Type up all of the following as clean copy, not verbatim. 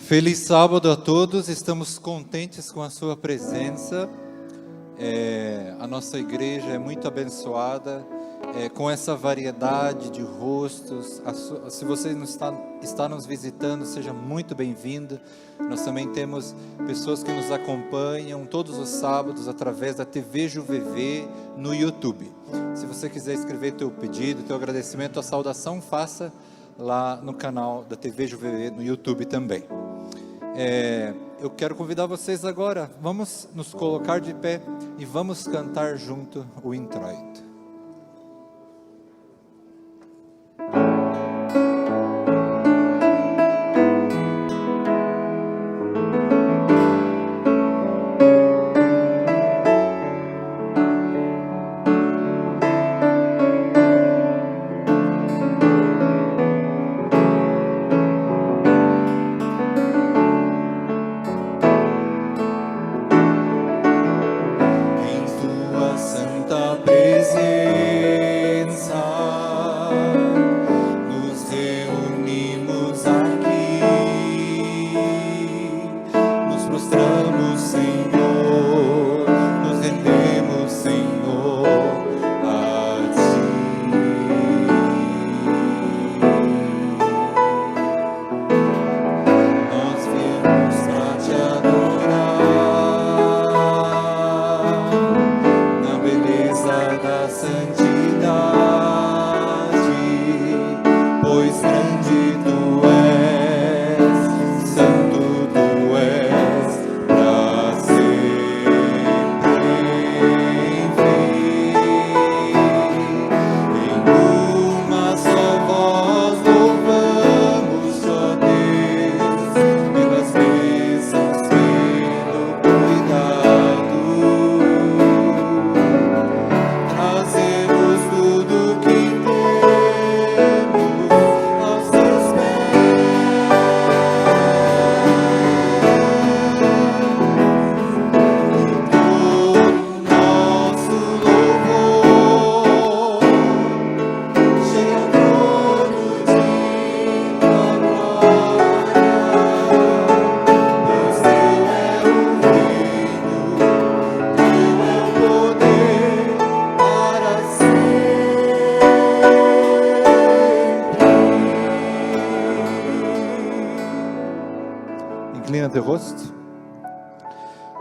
Feliz sábado a todos, estamos contentes com a sua presença. A nossa igreja é muito abençoada, com essa variedade de rostos. Se você não está nos visitando, seja muito bem-vindo. Nós também temos pessoas que nos acompanham todos os sábados através da TV JuVV no YouTube. Se você quiser escrever teu pedido, teu agradecimento, a saudação, faça lá no canal da TV JuVV no YouTube também. Eu quero convidar vocês agora, vamos nos colocar de pé e vamos cantar junto o introito.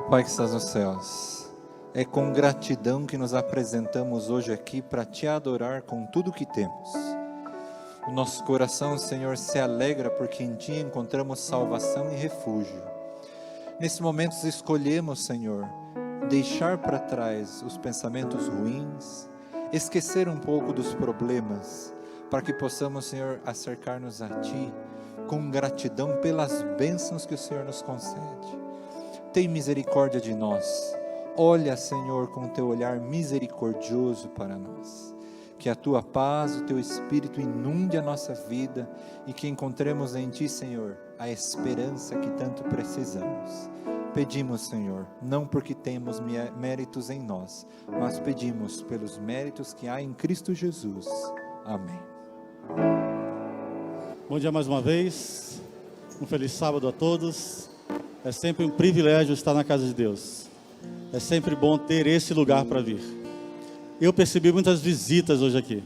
Pai que estás nos céus, é com gratidão que nos apresentamos hoje aqui para Te adorar com tudo que temos. O nosso coração, Senhor, se alegra porque em Ti encontramos salvação e refúgio. Nesse momento escolhemos, Senhor, deixar para trás os pensamentos ruins, esquecer um pouco dos problemas, para que possamos, Senhor, acercar-nos a Ti com gratidão pelas bênçãos que o Senhor nos concede. Tem misericórdia de nós. Olha, Senhor, com teu olhar misericordioso para nós. Que a tua paz, o teu Espírito inunde a nossa vida e que encontremos em ti, Senhor, a esperança que tanto precisamos. Pedimos, Senhor, não porque temos méritos em nós, mas pedimos pelos méritos que há em Cristo Jesus. Amém. Bom dia mais uma vez. Um feliz sábado a todos. É sempre um privilégio estar na casa de Deus. É sempre bom ter esse lugar para vir. Eu percebi muitas visitas hoje aqui.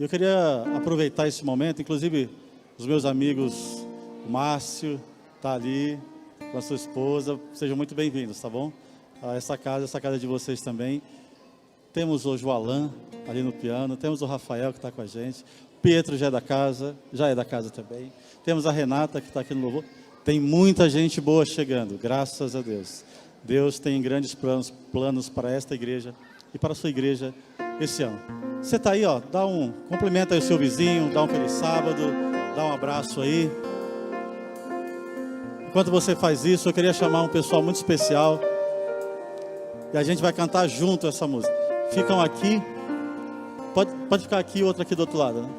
Eu queria aproveitar esse momento, inclusive os meus amigos, o Márcio está ali com a sua esposa. Sejam muito bem-vindos, tá bom? A essa casa de vocês também. Temos hoje o Alan ali no piano, temos o Rafael que está com a gente. Pietro já é da casa também. Temos a Renata que está aqui no louvor. Tem muita gente boa chegando, graças a Deus. Deus tem grandes planos para esta igreja e para a sua igreja esse ano. Você está aí, ó, cumprimenta aí o seu vizinho, dá um feliz sábado, dá um abraço aí. Enquanto você faz isso, eu queria chamar um pessoal muito especial e a gente vai cantar junto essa música. Ficam aqui, pode ficar aqui, outro aqui do outro lado, né?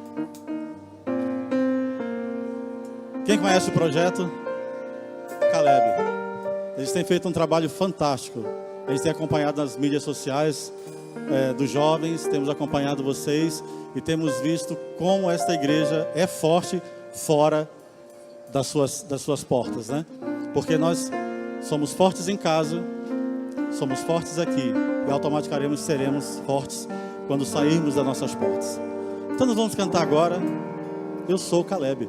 Quem conhece o projeto? Caleb. Eles têm feito um trabalho fantástico. Eles têm acompanhado nas mídias sociais dos jovens, temos acompanhado vocês e temos visto como esta igreja é forte fora das suas portas, né? Porque nós somos fortes em casa, somos fortes aqui, e automaticamente seremos fortes quando sairmos das nossas portas. Então nós vamos cantar agora, Eu Sou Caleb.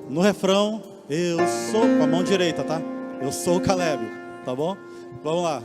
No refrão, eu sou, com a mão direita, tá? Eu sou Caleb, tá bom? Vamos lá.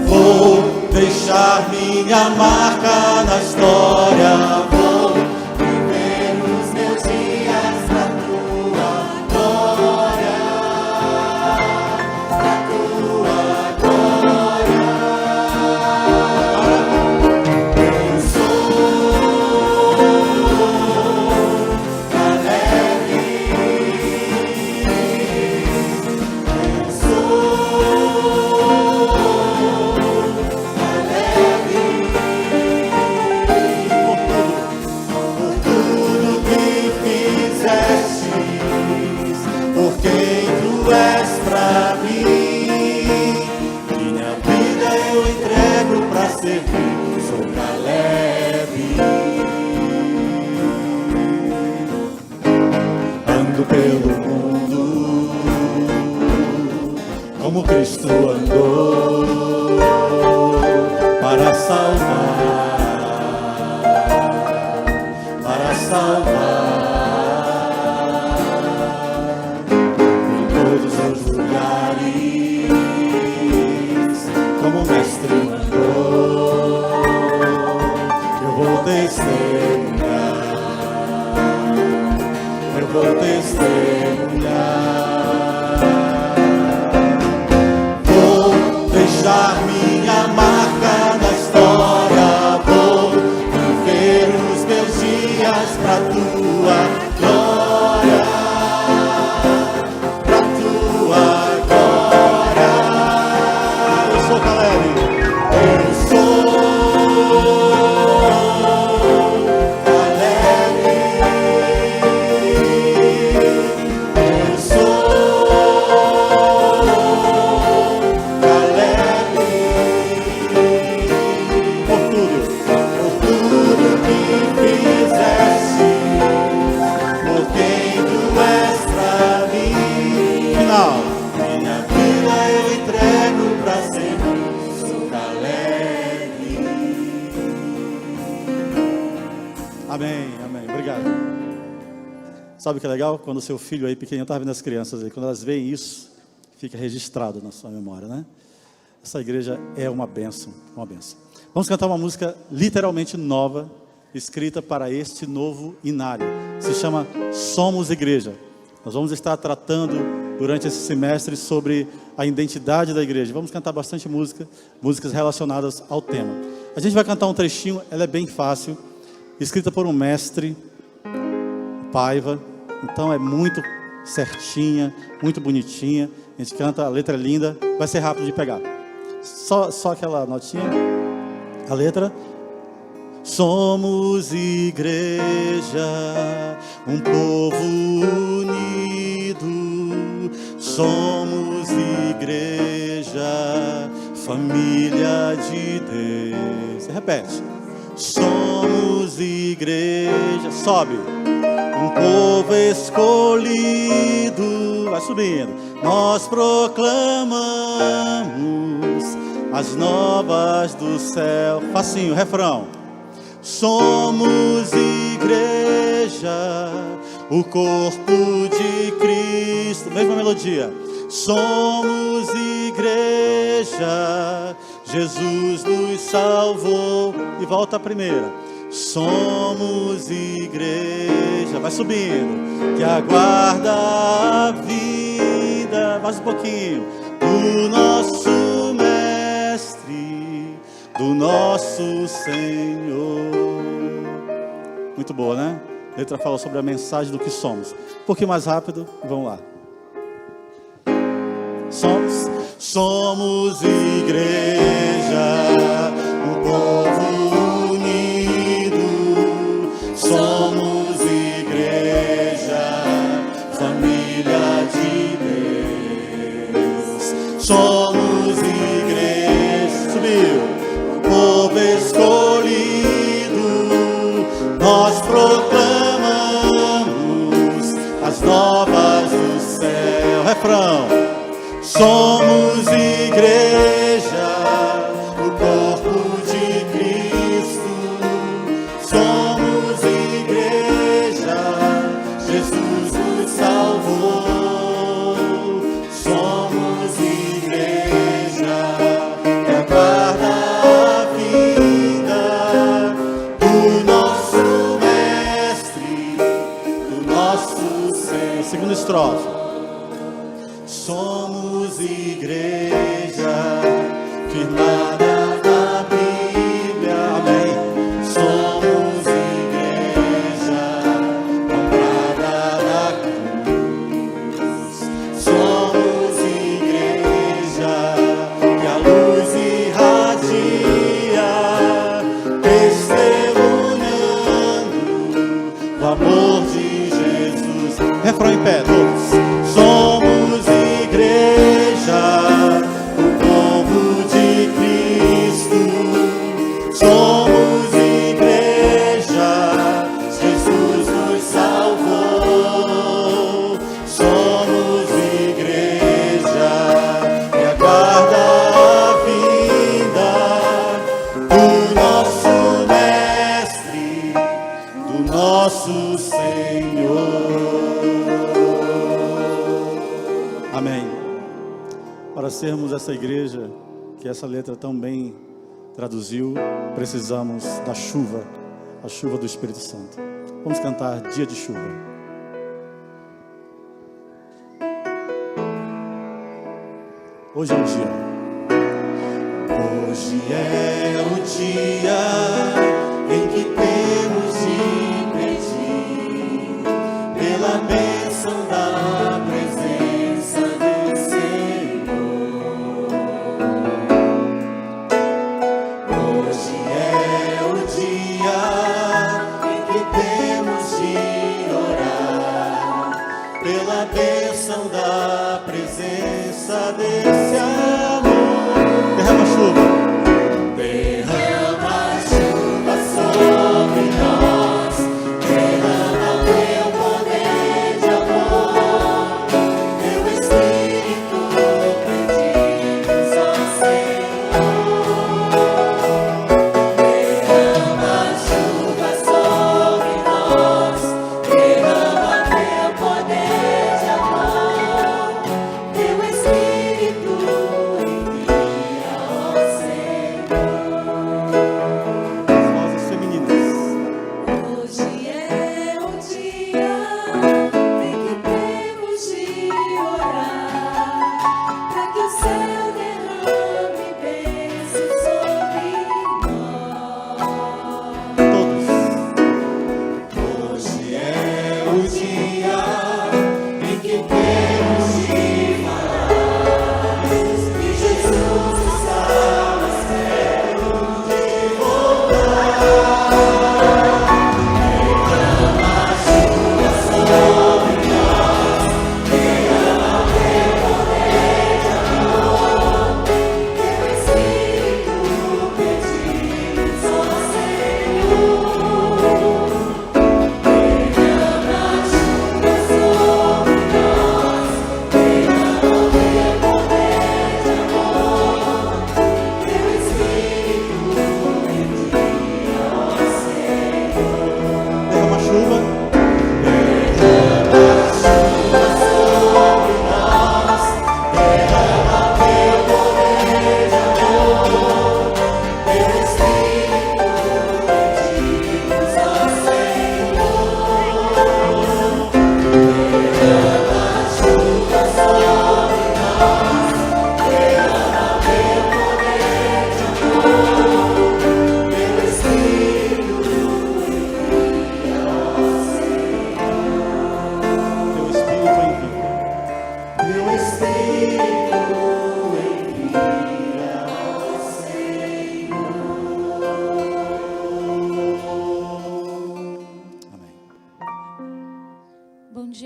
Vou deixar minha marca na história. Vou viver os meus dias pra tua glória, pra tua glória. Eu sou Caleb. Eu sou pelo mundo como Cristo andou para salvar em todos os lugares, como o Mestre mandou. Eu vou testemunhar, vou deixar minha marca na história, vou viver os meus dias pra tua glória, pra tua glória. Eu sou Caleb, eu sou Sabe o que é legal? Quando o seu filho aí pequenininho, eu estava vendo as crianças aí, quando elas veem isso, fica registrado na sua memória, né? Essa igreja é uma bênção, uma bênção. Vamos cantar uma música literalmente nova, escrita para este novo inário. Se chama Somos Igreja. Nós vamos estar tratando durante esse semestre sobre a identidade da igreja. Vamos cantar bastante músicas relacionadas ao tema. A gente vai cantar um trechinho, ela é bem fácil, escrita por um mestre, Paiva. Então é muito certinha, muito bonitinha. A gente canta, a letra é linda, vai ser rápido de pegar. Só aquela notinha. A letra. Somos igreja, um povo unido. Somos igreja, família de Deus. Você repete. Somos igreja, sobe. Um povo escolhido, vai subindo. Nós proclamamos as novas do céu. Facinho, refrão. Somos igreja, o corpo de Cristo. Mesma melodia. Somos igreja. igreja, Jesus nos salvou. E volta a primeira. Somos igreja, vai subindo, que aguarda a vida, mais um pouquinho, do nosso mestre, do nosso Senhor. Muito boa, né? A letra fala sobre a mensagem do que somos. Um pouquinho mais rápido, vamos lá. Somos igreja, um povo unido. Somos igreja, família de Deus. Somos igreja, subiu, um povo escolhido. Nós proclamamos as novas do céu. Refrão. Somos igreja, o corpo de Cristo. Somos igreja, Jesus nos salvou. Somos igreja, que aguarda a vida do nosso mestre, do nosso Senhor. Segunda estrofe. Somos igreja, firmada na Bíblia, amém. Somos igreja, comprada na cruz. Somos igreja, que a luz irradia, testemunhando o amor de Jesus. Refrão em pé, todos. Somos igreja, o povo de Cristo. Somos igreja, Jesus nos salvou. Somos igreja, que aguarda a vinda do nosso mestre, do nosso Senhor. Amém. Para sermos essa igreja que essa letra tão bem traduziu, precisamos da chuva, a chuva do Espírito Santo. Vamos cantar Dia de Chuva. Hoje é o dia. Hoje é o dia em que temos de pedir pela bênção da presença do Senhor. Hoje é o dia em que temos de orar pela bênção da presença desse amor. Derrama chuva. Derrama chuva.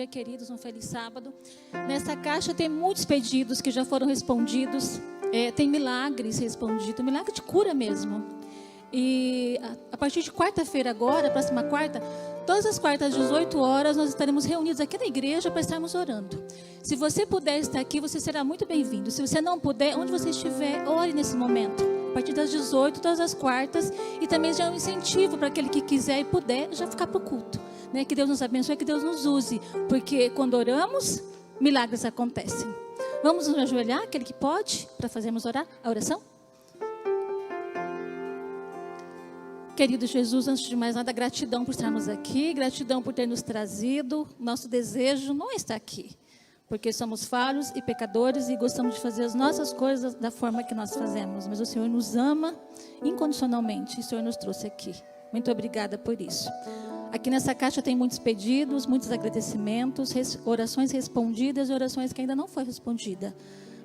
dia, queridos, um feliz sábado. Nessa caixa tem muitos pedidos que já foram respondidos, tem milagres respondidos, milagre de cura mesmo. E a partir de quarta-feira agora, próxima quarta, todas as quartas às 18 horas, nós estaremos reunidos aqui na igreja para estarmos orando. Se você puder estar aqui, você será muito bem-vindo. Se você não puder, onde você estiver, ore nesse momento. A partir das 18, todas as quartas, e também já é um incentivo para aquele que quiser e puder já ficar para o culto. Né? Que Deus nos abençoe, que Deus nos use, porque quando oramos, milagres acontecem. Vamos nos ajoelhar, aquele que pode, para fazermos a oração? Querido Jesus, antes de mais nada, gratidão por estarmos aqui, gratidão por ter nos trazido. Nosso desejo não está aqui, porque somos falhos e pecadores e gostamos de fazer as nossas coisas da forma que nós fazemos. Mas o Senhor nos ama incondicionalmente e o Senhor nos trouxe aqui. Muito obrigada por isso. Aqui nessa caixa tem muitos pedidos, muitos agradecimentos, orações respondidas e orações que ainda não foi respondida.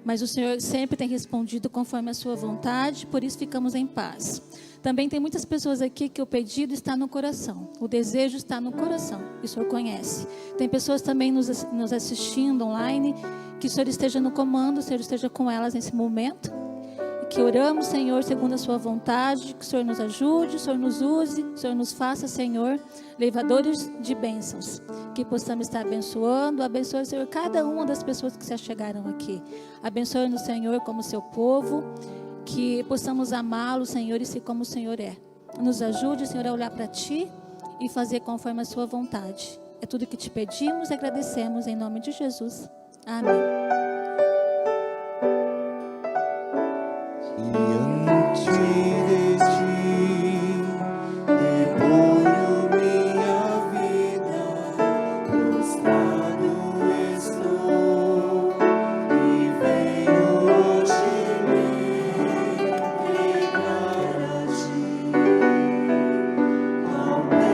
Mas o Senhor sempre tem respondido conforme a sua vontade, por isso ficamos em paz. Também tem muitas pessoas aqui que o pedido está no coração, o desejo está no coração, e o Senhor conhece. Tem pessoas também nos assistindo online, que o Senhor esteja no comando, o Senhor esteja com elas nesse momento. Que oramos, Senhor, segundo a sua vontade, que o Senhor nos ajude, o Senhor nos use, o Senhor nos faça, Senhor, levadores de bênçãos. Que possamos estar abençoando, abençoe, Senhor, cada uma das pessoas que se achegaram aqui. Abençoe-nos, Senhor, como seu povo, que possamos amá-lo, Senhor, e ser como o Senhor é. Nos ajude, Senhor, a olhar para Ti e fazer conforme a sua vontade. É tudo que te pedimos e agradecemos em nome de Jesus. Amém. Diante de ti, deponho minha vida, prostrado estou, e venho hoje me entregar a ti, ao pé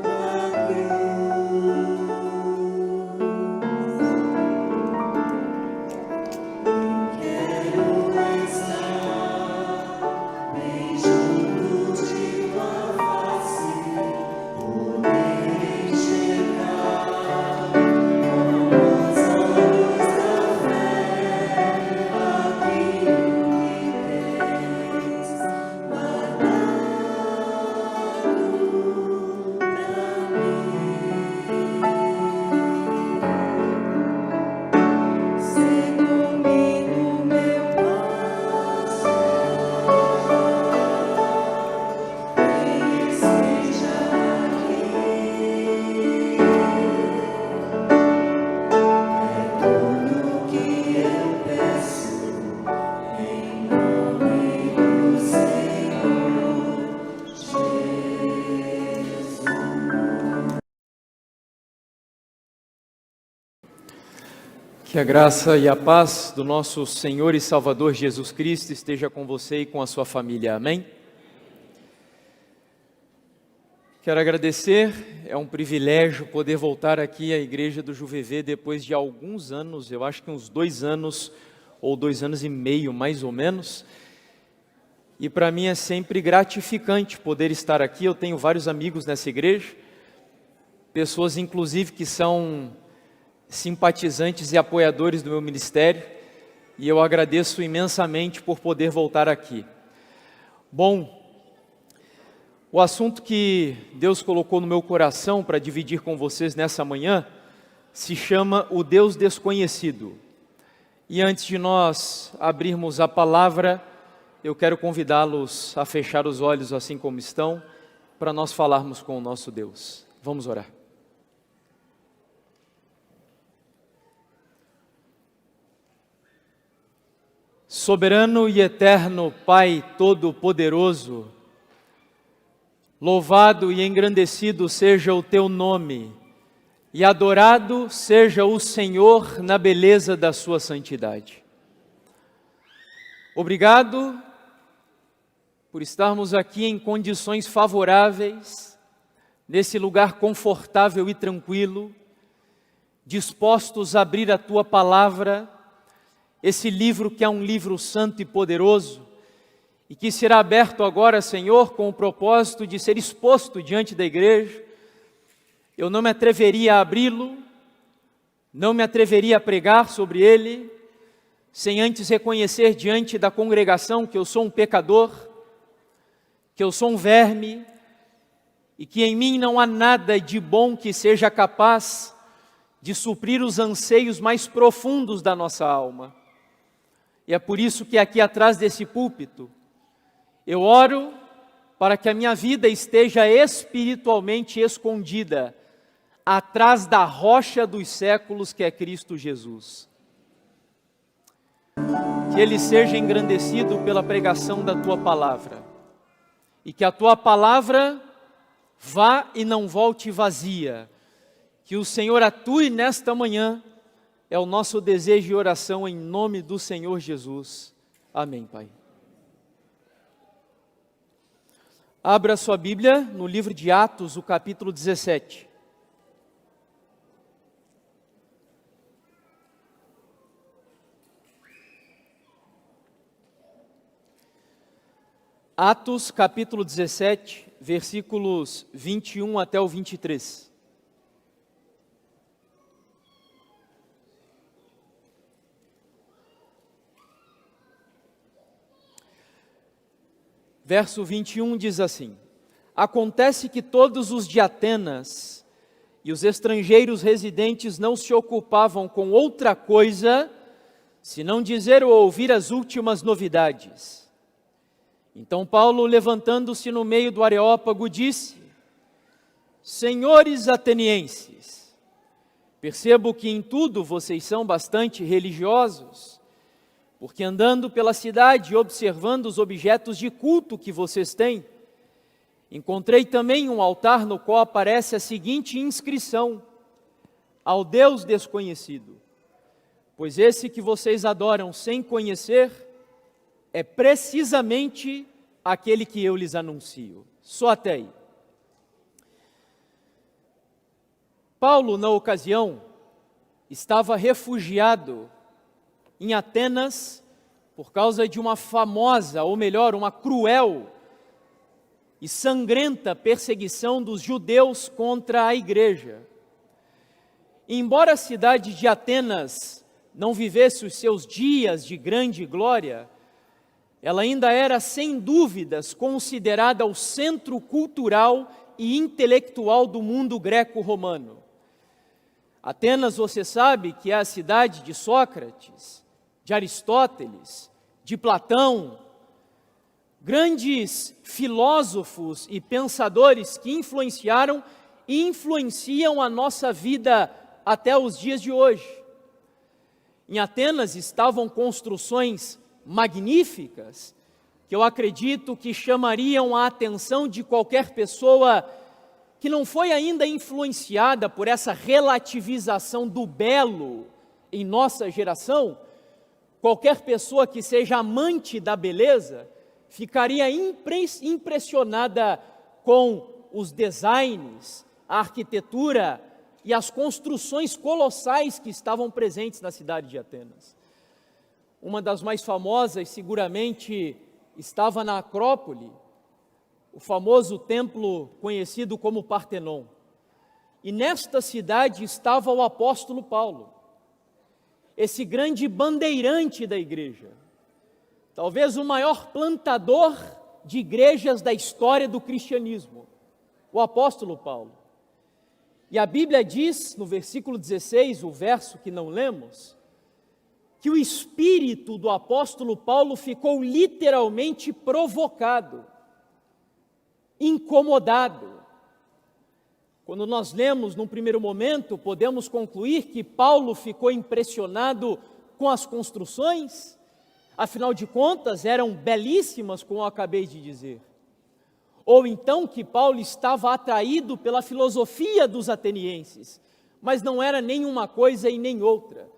da cruz. Que a graça e a paz do nosso Senhor e Salvador Jesus Cristo esteja com você e com a sua família. Amém? Quero agradecer, é um privilégio poder voltar aqui à Igreja do Juvevê depois de alguns anos, eu acho que uns 2 anos ou 2 anos e meio mais ou menos. E para mim é sempre gratificante poder estar aqui. Eu tenho vários amigos nessa igreja, pessoas inclusive que são simpatizantes e apoiadores do meu ministério, e eu agradeço imensamente por poder voltar aqui. Bom, o assunto que Deus colocou no meu coração para dividir com vocês nessa manhã se chama o Deus desconhecido. E antes de nós abrirmos a palavra, eu quero convidá-los a fechar os olhos assim como estão, para nós falarmos com o nosso Deus. Vamos orar. Soberano e eterno Pai Todo-Poderoso, louvado e engrandecido seja o Teu nome, e adorado seja o Senhor na beleza da Sua santidade. Obrigado por estarmos aqui em condições favoráveis, nesse lugar confortável e tranquilo, dispostos a abrir a Tua palavra, esse livro que é um livro santo e poderoso, e que será aberto agora, Senhor, com o propósito de ser exposto diante da igreja, eu não me atreveria a abri-lo, não me atreveria a pregar sobre ele, sem antes reconhecer diante da congregação que eu sou um pecador, que eu sou um verme, e que em mim não há nada de bom que seja capaz de suprir os anseios mais profundos da nossa alma. E é por isso que aqui atrás desse púlpito, eu oro para que a minha vida esteja espiritualmente escondida atrás da rocha dos séculos que é Cristo Jesus. Que Ele seja engrandecido pela pregação da Tua palavra, e que a Tua palavra vá e não volte vazia. Que o Senhor atue nesta manhã, é o nosso desejo e oração em nome do Senhor Jesus. Amém, Pai. Abra sua Bíblia no livro de Atos, o capítulo 17. Atos, capítulo 17, versículos 21 até o 23. Verso 21 diz assim: acontece que todos os de Atenas e os estrangeiros residentes não se ocupavam com outra coisa, senão dizer ou ouvir as últimas novidades. Então Paulo, levantando-se no meio do Areópago, disse: senhores atenienses, percebo que em tudo vocês são bastante religiosos, porque andando pela cidade e observando os objetos de culto que vocês têm, encontrei também um altar no qual aparece a seguinte inscrição: ao Deus desconhecido. Pois esse que vocês adoram sem conhecer é precisamente aquele que eu lhes anuncio. Só até aí. Paulo, na ocasião, estava refugiado em Atenas por causa de uma famosa, ou melhor, uma cruel e sangrenta perseguição dos judeus contra a igreja. E embora a cidade de Atenas não vivesse os seus dias de grande glória, ela ainda era, sem dúvidas, considerada o centro cultural e intelectual do mundo greco-romano. Atenas, você sabe, que é a cidade de Sócrates, de Aristóteles, de Platão, grandes filósofos e pensadores que influenciaram e influenciam a nossa vida até os dias de hoje. Em Atenas estavam construções magníficas, que eu acredito que chamariam a atenção de qualquer pessoa que não foi ainda influenciada por essa relativização do belo em nossa geração. Qualquer pessoa que seja amante da beleza ficaria impressionada com os designs, a arquitetura e as construções colossais que estavam presentes na cidade de Atenas. Uma das mais famosas, seguramente, estava na Acrópole, o famoso templo conhecido como Partenon. E nesta cidade estava o apóstolo Paulo, esse grande bandeirante da igreja, talvez o maior plantador de igrejas da história do cristianismo, o apóstolo Paulo. E a Bíblia diz, no versículo 16, o verso que não lemos, que o espírito do apóstolo Paulo ficou literalmente provocado, incomodado. Quando nós lemos num primeiro momento, podemos concluir que Paulo ficou impressionado com as construções, afinal de contas eram belíssimas, como eu acabei de dizer. Ou então que Paulo estava atraído pela filosofia dos atenienses, mas não era nem uma coisa e nem outra.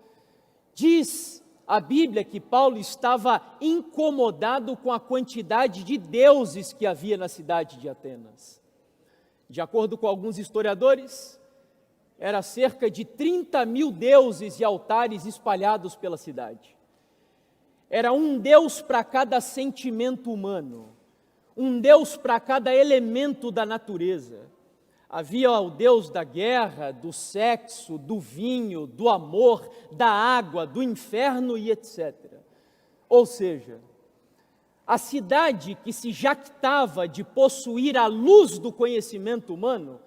Diz a Bíblia que Paulo estava incomodado com a quantidade de deuses que havia na cidade de Atenas. De acordo com alguns historiadores, era cerca de 30.000 deuses e altares espalhados pela cidade. Era um deus para cada sentimento humano, um deus para cada elemento da natureza. Havia o deus da guerra, do sexo, do vinho, do amor, da água, do inferno e etc. Ou seja, a cidade que se jactava de possuir a luz do conhecimento humano,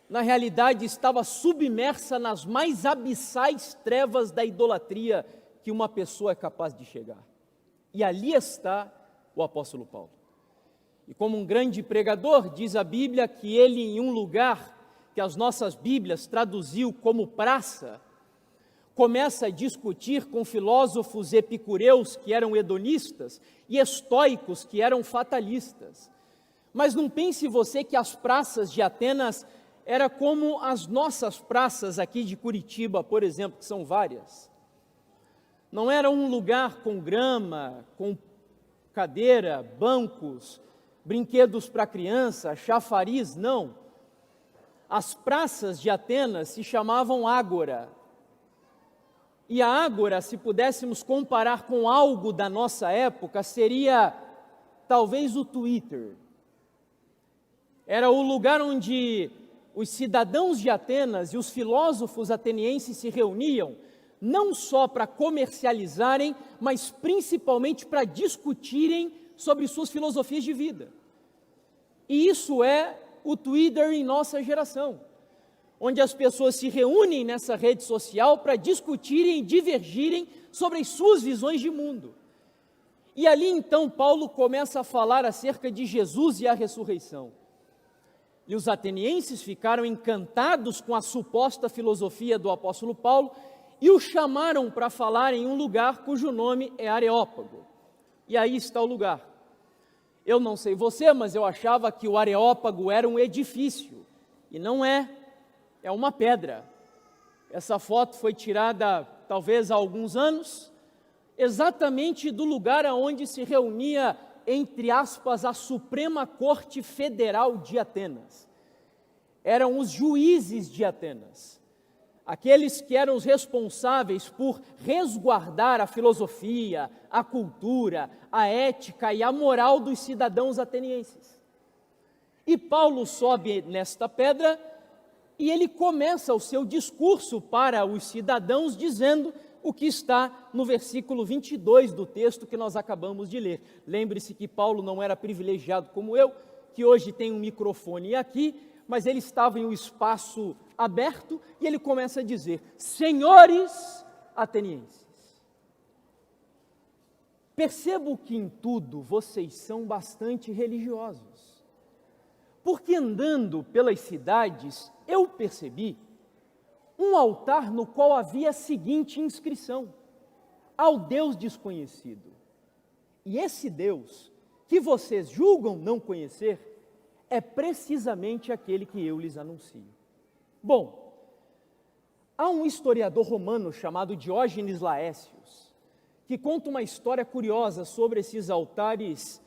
na realidade estava submersa nas mais abissais trevas da idolatria que uma pessoa é capaz de chegar. E ali está o apóstolo Paulo. E como um grande pregador, diz a Bíblia que ele, em um lugar que as nossas Bíblias traduziu como praça, começa a discutir com filósofos epicureus que eram hedonistas e estoicos que eram fatalistas. Mas não pense você que as praças de Atenas era como as nossas praças aqui de Curitiba, por exemplo, que são várias. Não era um lugar com grama, com cadeira, bancos, brinquedos para criança, chafariz, não. As praças de Atenas se chamavam ágora. E a ágora, se pudéssemos comparar com algo da nossa época, seria talvez o Twitter. Era o lugar onde os cidadãos de Atenas e os filósofos atenienses se reuniam, não só para comercializarem, mas principalmente para discutirem sobre suas filosofias de vida. E isso é o Twitter em nossa geração, onde as pessoas se reúnem nessa rede social para discutirem e divergirem sobre as suas visões de mundo. E ali então Paulo começa a falar acerca de Jesus e a ressurreição. E os atenienses ficaram encantados com a suposta filosofia do apóstolo Paulo e o chamaram para falar em um lugar cujo nome é Areópago. E aí está o lugar. Eu não sei você, mas eu achava que o Areópago era um edifício, e não é, é uma pedra. Essa foto foi tirada talvez há alguns anos, exatamente do lugar onde se reunia, entre aspas, a Suprema Corte Federal de Atenas. Eram os juízes de Atenas, aqueles que eram os responsáveis por resguardar a filosofia, a cultura, a ética e a moral dos cidadãos atenienses. E Paulo sobe nesta pedra e ele começa o seu discurso para os cidadãos dizendo o que está no versículo 22 do texto que nós acabamos de ler. Lembre-se que Paulo não era privilegiado como eu, que hoje tem um microfone aqui, mas ele estava em um espaço aberto e ele começa a dizer: senhores atenienses, percebo que em tudo vocês são bastante religiosos, porque andando pelas cidades eu percebi um altar no qual havia a seguinte inscrição: ao Deus desconhecido. E esse Deus, que vocês julgam não conhecer, é precisamente aquele que eu lhes anuncio. Bom, há um historiador romano chamado Diógenes Laércios, que conta uma história curiosa sobre esses altares,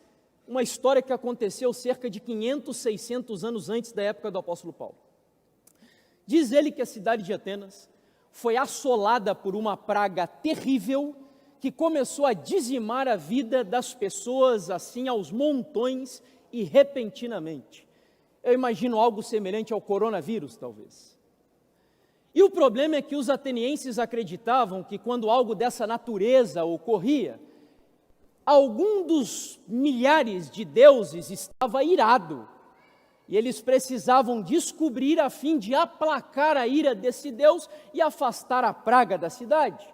uma história que aconteceu cerca de 500, 600 anos antes da época do apóstolo Paulo. Diz ele que a cidade de Atenas foi assolada por uma praga terrível que começou a dizimar a vida das pessoas assim aos montões e repentinamente. Eu imagino algo semelhante ao coronavírus, talvez. E o problema é que os atenienses acreditavam que quando algo dessa natureza ocorria, algum dos milhares de deuses estava irado. E eles precisavam descobrir a fim de aplacar a ira desse Deus e afastar a praga da cidade.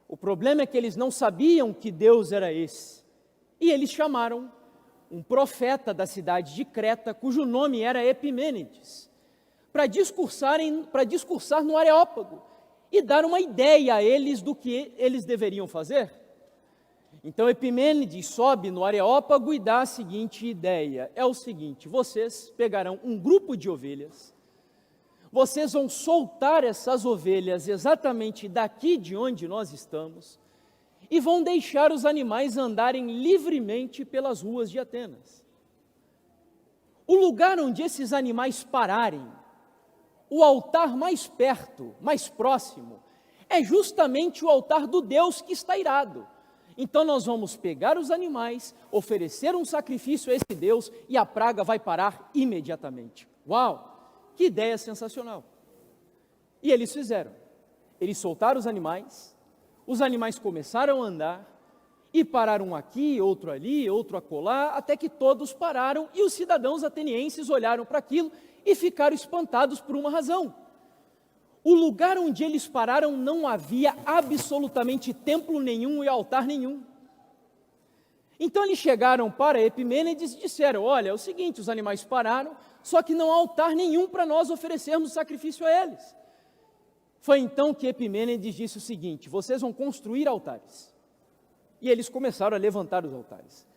O problema é que eles não sabiam que Deus era esse. E eles chamaram um profeta da cidade de Creta, cujo nome era Epimênides, para discursar no Areópago e dar uma ideia a eles do que eles deveriam fazer. Então Epimênides sobe no Areópago e dá a seguinte ideia: é o seguinte, vocês pegarão um grupo de ovelhas, vocês vão soltar essas ovelhas exatamente daqui de onde nós estamos e vão deixar os animais andarem livremente pelas ruas de Atenas. O lugar onde esses animais pararem, o altar mais perto, mais próximo, é justamente o altar do Deus que está irado. Então nós vamos pegar os animais, oferecer um sacrifício a esse Deus e a praga vai parar imediatamente. Uau! Que ideia sensacional! E eles fizeram. Eles soltaram os animais começaram a andar, e pararam um aqui, outro ali, outro acolá, até que todos pararam, e os cidadãos atenienses olharam para aquilo e ficaram espantados por uma razão. O lugar onde eles pararam não havia absolutamente templo nenhum e altar nenhum. Então eles chegaram para Epimênides e disseram: olha, é o seguinte, os animais pararam, só que não há altar nenhum para nós oferecermos sacrifício a eles. Foi então que Epimênides disse o seguinte: vocês vão construir altares. E eles começaram a levantar os altares.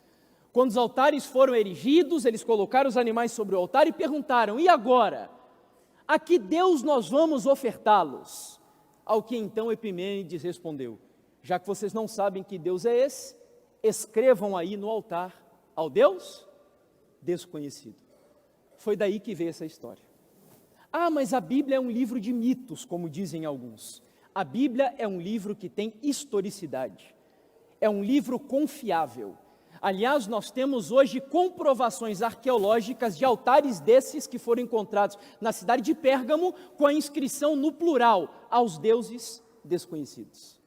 Quando os altares foram erigidos, eles colocaram os animais sobre o altar e perguntaram: e agora? A que Deus nós vamos ofertá-los? Ao que então Epimênides respondeu: já que vocês não sabem que Deus é esse, escrevam aí no altar ao Deus desconhecido. Foi daí que veio essa história. Ah, mas a Bíblia é um livro de mitos, como dizem alguns. A Bíblia é um livro que tem historicidade. É um livro confiável. Aliás, nós temos hoje comprovações arqueológicas de altares desses que foram encontrados na cidade de Pérgamo, com a inscrição no plural, aos deuses desconhecidos.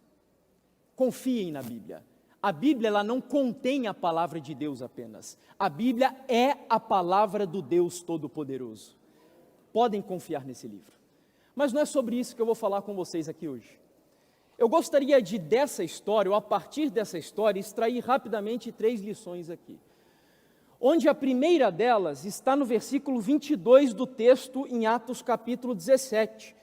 Confiem na Bíblia. A Bíblia ela não contém a palavra de Deus apenas. A Bíblia é a palavra do Deus Todo-Poderoso. Podem confiar nesse livro. Mas não é sobre isso que eu vou falar com vocês aqui hoje. Eu gostaria de, dessa história, ou a partir dessa história, extrair rapidamente 3 lições aqui. Onde a primeira delas está no versículo 22 do texto, em Atos capítulo 17,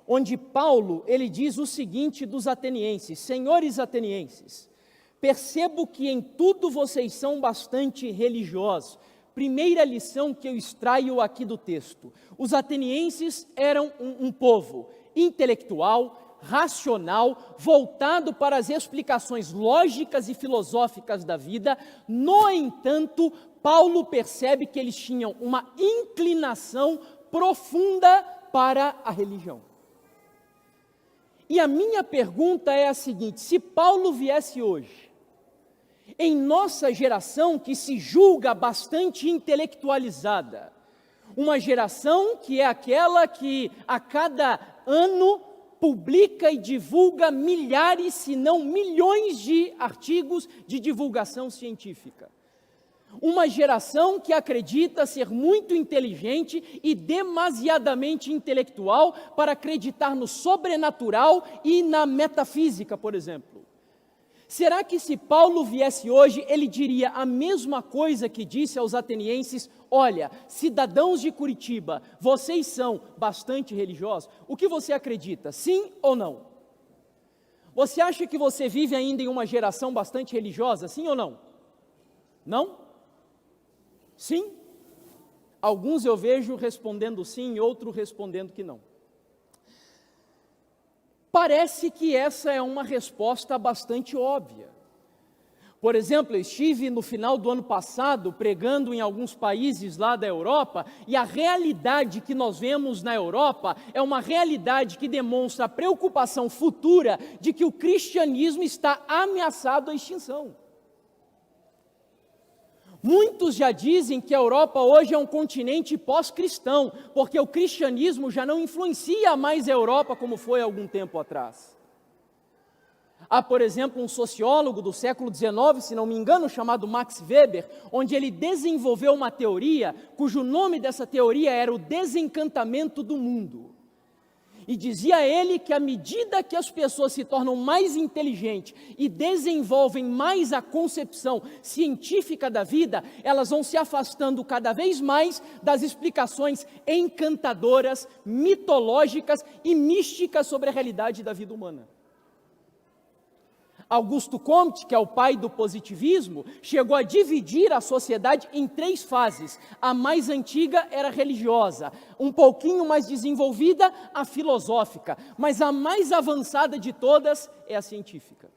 onde Paulo, ele diz o seguinte dos atenienses: senhores atenienses, percebo que em tudo vocês são bastante religiosos. Primeira lição que eu extraio aqui do texto: os atenienses eram um povo intelectual, racional, voltado para as explicações lógicas e filosóficas da vida. No entanto, Paulo percebe que eles tinham uma inclinação profunda para a religião. E a minha pergunta é a seguinte: se Paulo viesse hoje, em nossa geração que se julga bastante intelectualizada, uma geração que é aquela que a cada ano publica e divulga milhares, se não milhões de artigos de divulgação científica. Uma geração que acredita ser muito inteligente e demasiadamente intelectual para acreditar no sobrenatural e na metafísica, por exemplo. Será que se Paulo viesse hoje, ele diria a mesma coisa que disse aos atenienses: olha, cidadãos de Curitiba, vocês são bastante religiosos? O que você acredita, sim ou não? Você acha que você vive ainda em uma geração bastante religiosa, sim ou não? Não? Sim? Alguns eu vejo respondendo sim, outros respondendo que não. Parece que essa é uma resposta bastante óbvia. Por exemplo, eu estive no final do ano passado pregando em alguns países lá da Europa, e a realidade que nós vemos na Europa é uma realidade que demonstra a preocupação futura de que o cristianismo está ameaçado à extinção. Muitos já dizem que a Europa hoje é um continente pós-cristão, porque o cristianismo já não influencia mais a Europa como foi há algum tempo atrás. Há, por exemplo, um sociólogo do século XIX, se não me engano, chamado Max Weber, onde ele desenvolveu uma teoria, cujo nome dessa teoria era o desencantamento do mundo. E dizia ele que à medida que as pessoas se tornam mais inteligentes e desenvolvem mais a concepção científica da vida, elas vão se afastando cada vez mais das explicações encantadoras, mitológicas e místicas sobre a realidade da vida humana. Augusto Comte, que é o pai do positivismo, chegou a dividir a sociedade em 3 fases. A mais antiga era religiosa, um pouquinho mais desenvolvida, a filosófica, mas a mais avançada de todas é a científica.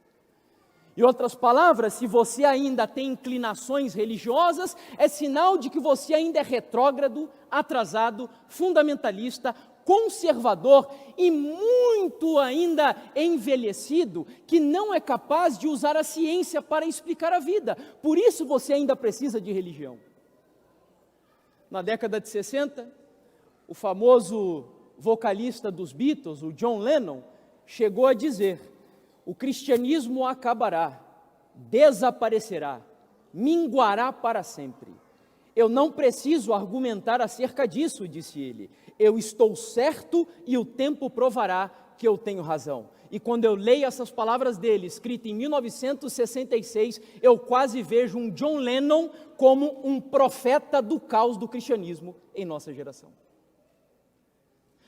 Em outras palavras, se você ainda tem inclinações religiosas, é sinal de que você ainda é retrógrado, atrasado, fundamentalista, conservador e muito ainda envelhecido, que não é capaz de usar a ciência para explicar a vida. Por isso você ainda precisa de religião. Na década de 60, o famoso vocalista dos Beatles, o John Lennon, chegou a dizer: o cristianismo acabará, desaparecerá, minguará para sempre. Eu não preciso argumentar acerca disso, disse ele. Eu estou certo e o tempo provará que eu tenho razão. E quando eu leio essas palavras dele, escritas em 1966, eu quase vejo um John Lennon como um profeta do caos do cristianismo em nossa geração.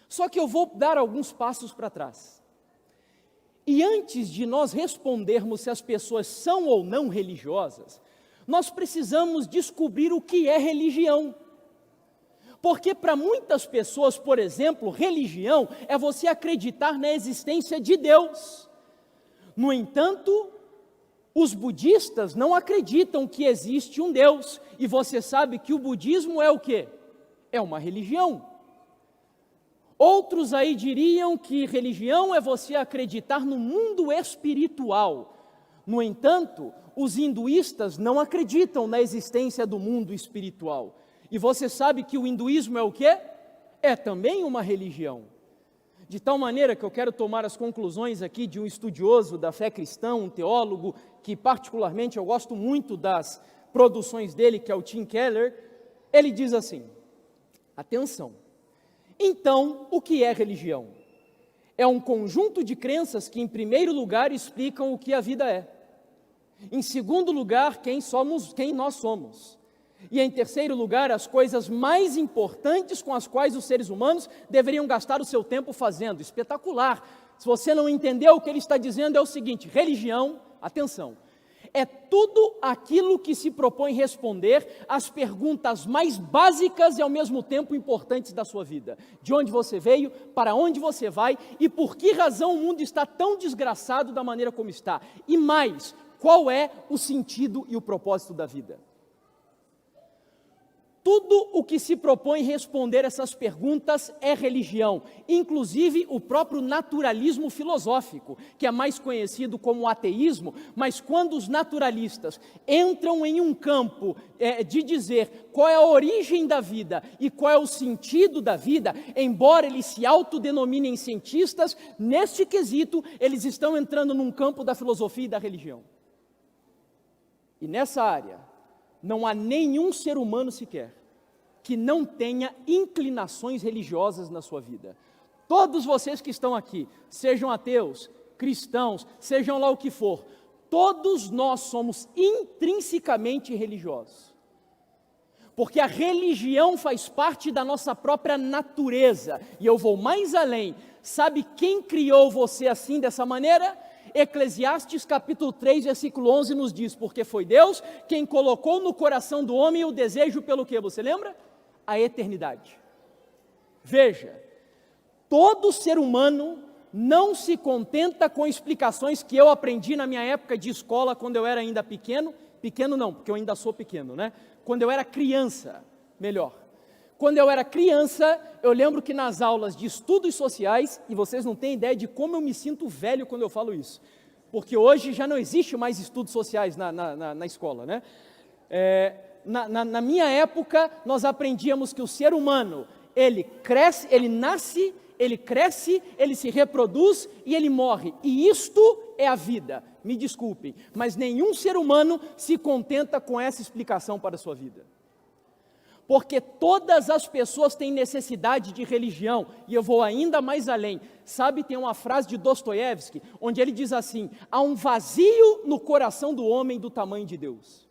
Só que eu vou dar alguns passos para trás. E antes de nós respondermos se as pessoas são ou não religiosas, nós precisamos descobrir o que é religião. Porque para muitas pessoas, por exemplo, religião é você acreditar na existência de Deus. No entanto, os budistas não acreditam que existe um Deus. E você sabe que o budismo é o quê? É uma religião. Outros aí diriam que religião é você acreditar no mundo espiritual. No entanto, os hinduístas não acreditam na existência do mundo espiritual. E você sabe que o hinduísmo é o quê? É também uma religião. De tal maneira que eu quero tomar as conclusões aqui de um estudioso da fé cristã, um teólogo, que particularmente eu gosto muito das produções dele, que é o Tim Keller. Ele diz assim: atenção, então o que é religião? É um conjunto de crenças que, em primeiro lugar, explicam o que a vida é. Em segundo lugar, quem nós somos. E em terceiro lugar, as coisas mais importantes com as quais os seres humanos deveriam gastar o seu tempo fazendo. Espetacular! Se você não entendeu, o que ele está dizendo é o seguinte: religião, atenção, é tudo aquilo que se propõe responder às perguntas mais básicas e ao mesmo tempo importantes da sua vida. De onde você veio, para onde você vai e por que razão o mundo está tão desgraçado da maneira como está. E mais, qual é o sentido e o propósito da vida? Tudo o que se propõe responder essas perguntas é religião, inclusive o próprio naturalismo filosófico, que é mais conhecido como ateísmo, mas quando os naturalistas entram em um campo de dizer qual é a origem da vida e qual é o sentido da vida, embora eles se autodenominem cientistas, neste quesito eles estão entrando num campo da filosofia e da religião. E nessa área, não há nenhum ser humano sequer que não tenha inclinações religiosas na sua vida. Todos vocês que estão aqui, sejam ateus, cristãos, sejam lá o que for, todos nós somos intrinsecamente religiosos. Porque a religião faz parte da nossa própria natureza. E eu vou mais além. Sabe quem criou você assim, dessa maneira? Eclesiastes capítulo 3, versículo 11 nos diz: porque foi Deus quem colocou no coração do homem o desejo pelo quê? Você lembra? A eternidade. Veja, todo ser humano não se contenta com explicações que eu aprendi na minha época de escola, quando eu era ainda pequeno não, porque eu ainda sou pequeno, né? Quando eu era criança, melhor. Quando eu era criança, eu lembro que nas aulas de estudos sociais, e vocês não têm ideia de como eu me sinto velho quando eu falo isso, porque hoje já não existe mais estudos sociais na escola, né? Na minha época, nós aprendíamos que o ser humano, ele cresce, ele nasce, ele cresce, ele se reproduz e ele morre. E isto é a vida. Me desculpem, mas nenhum ser humano se contenta com essa explicação para a sua vida. Porque todas as pessoas têm necessidade de religião, e eu vou ainda mais além. Sabe, tem uma frase de Dostoiévski, onde ele diz assim: há um vazio no coração do homem do tamanho de Deus.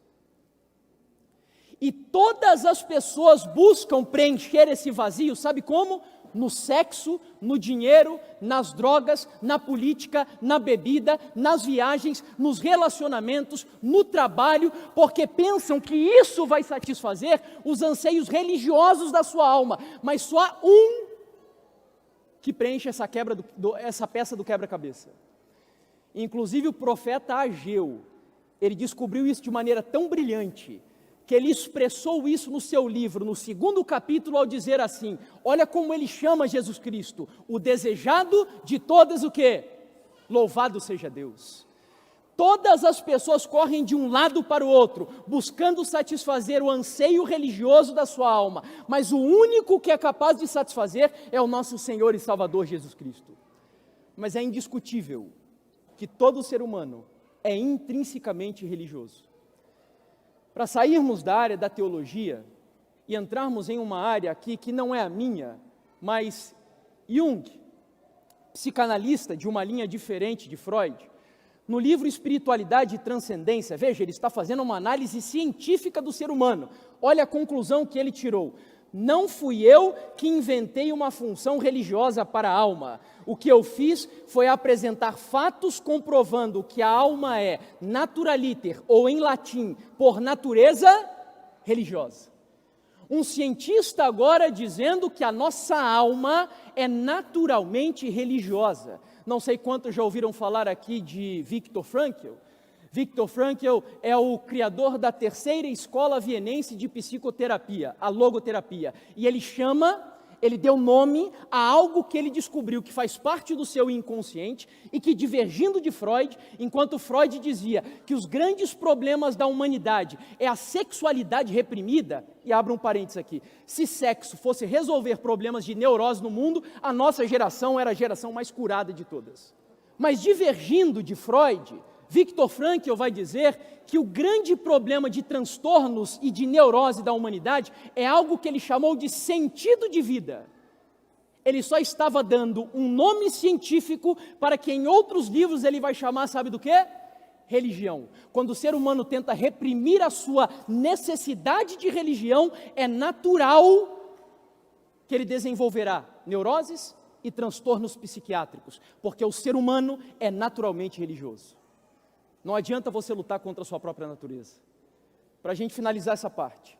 E todas as pessoas buscam preencher esse vazio, sabe como? No sexo, no dinheiro, nas drogas, na política, na bebida, nas viagens, nos relacionamentos, no trabalho, porque pensam que isso vai satisfazer os anseios religiosos da sua alma, mas só há um que preenche essa peça do quebra-cabeça. Inclusive o profeta Ageu, ele descobriu isso de maneira tão brilhante, que ele expressou isso no seu livro, no 2º capítulo, ao dizer assim: olha como ele chama Jesus Cristo, o desejado de todas o quê? Louvado seja Deus. Todas as pessoas correm de um lado para o outro, buscando satisfazer o anseio religioso da sua alma, mas o único que é capaz de satisfazer é o nosso Senhor e Salvador Jesus Cristo. Mas é indiscutível que todo ser humano é intrinsecamente religioso. Para sairmos da área da teologia e entrarmos em uma área aqui que não é a minha, mas Jung, psicanalista de uma linha diferente de Freud, no livro Espiritualidade e Transcendência, veja, ele está fazendo uma análise científica do ser humano. Olha a conclusão que ele tirou. Não fui eu que inventei uma função religiosa para a alma. O que eu fiz foi apresentar fatos comprovando que a alma é naturaliter, ou em latim, por natureza, religiosa. Um cientista agora dizendo que a nossa alma é naturalmente religiosa. Não sei quantos já ouviram falar aqui de Viktor Frankl. Viktor Frankl é o criador da terceira escola vienense de psicoterapia, a logoterapia. E ele deu nome a algo que ele descobriu que faz parte do seu inconsciente e que, divergindo de Freud, enquanto Freud dizia que os grandes problemas da humanidade é a sexualidade reprimida, e abro um parênteses aqui, se sexo fosse resolver problemas de neurose no mundo, a nossa geração era a geração mais curada de todas. Mas divergindo de Freud, Viktor Frankl vai dizer que o grande problema de transtornos e de neurose da humanidade é algo que ele chamou de sentido de vida. Ele só estava dando um nome científico para que em outros livros ele vai chamar, sabe do quê? Religião. Quando o ser humano tenta reprimir a sua necessidade de religião, é natural que ele desenvolverá neuroses e transtornos psiquiátricos, porque o ser humano é naturalmente religioso. Não adianta você lutar contra a sua própria natureza. Para a gente finalizar essa parte,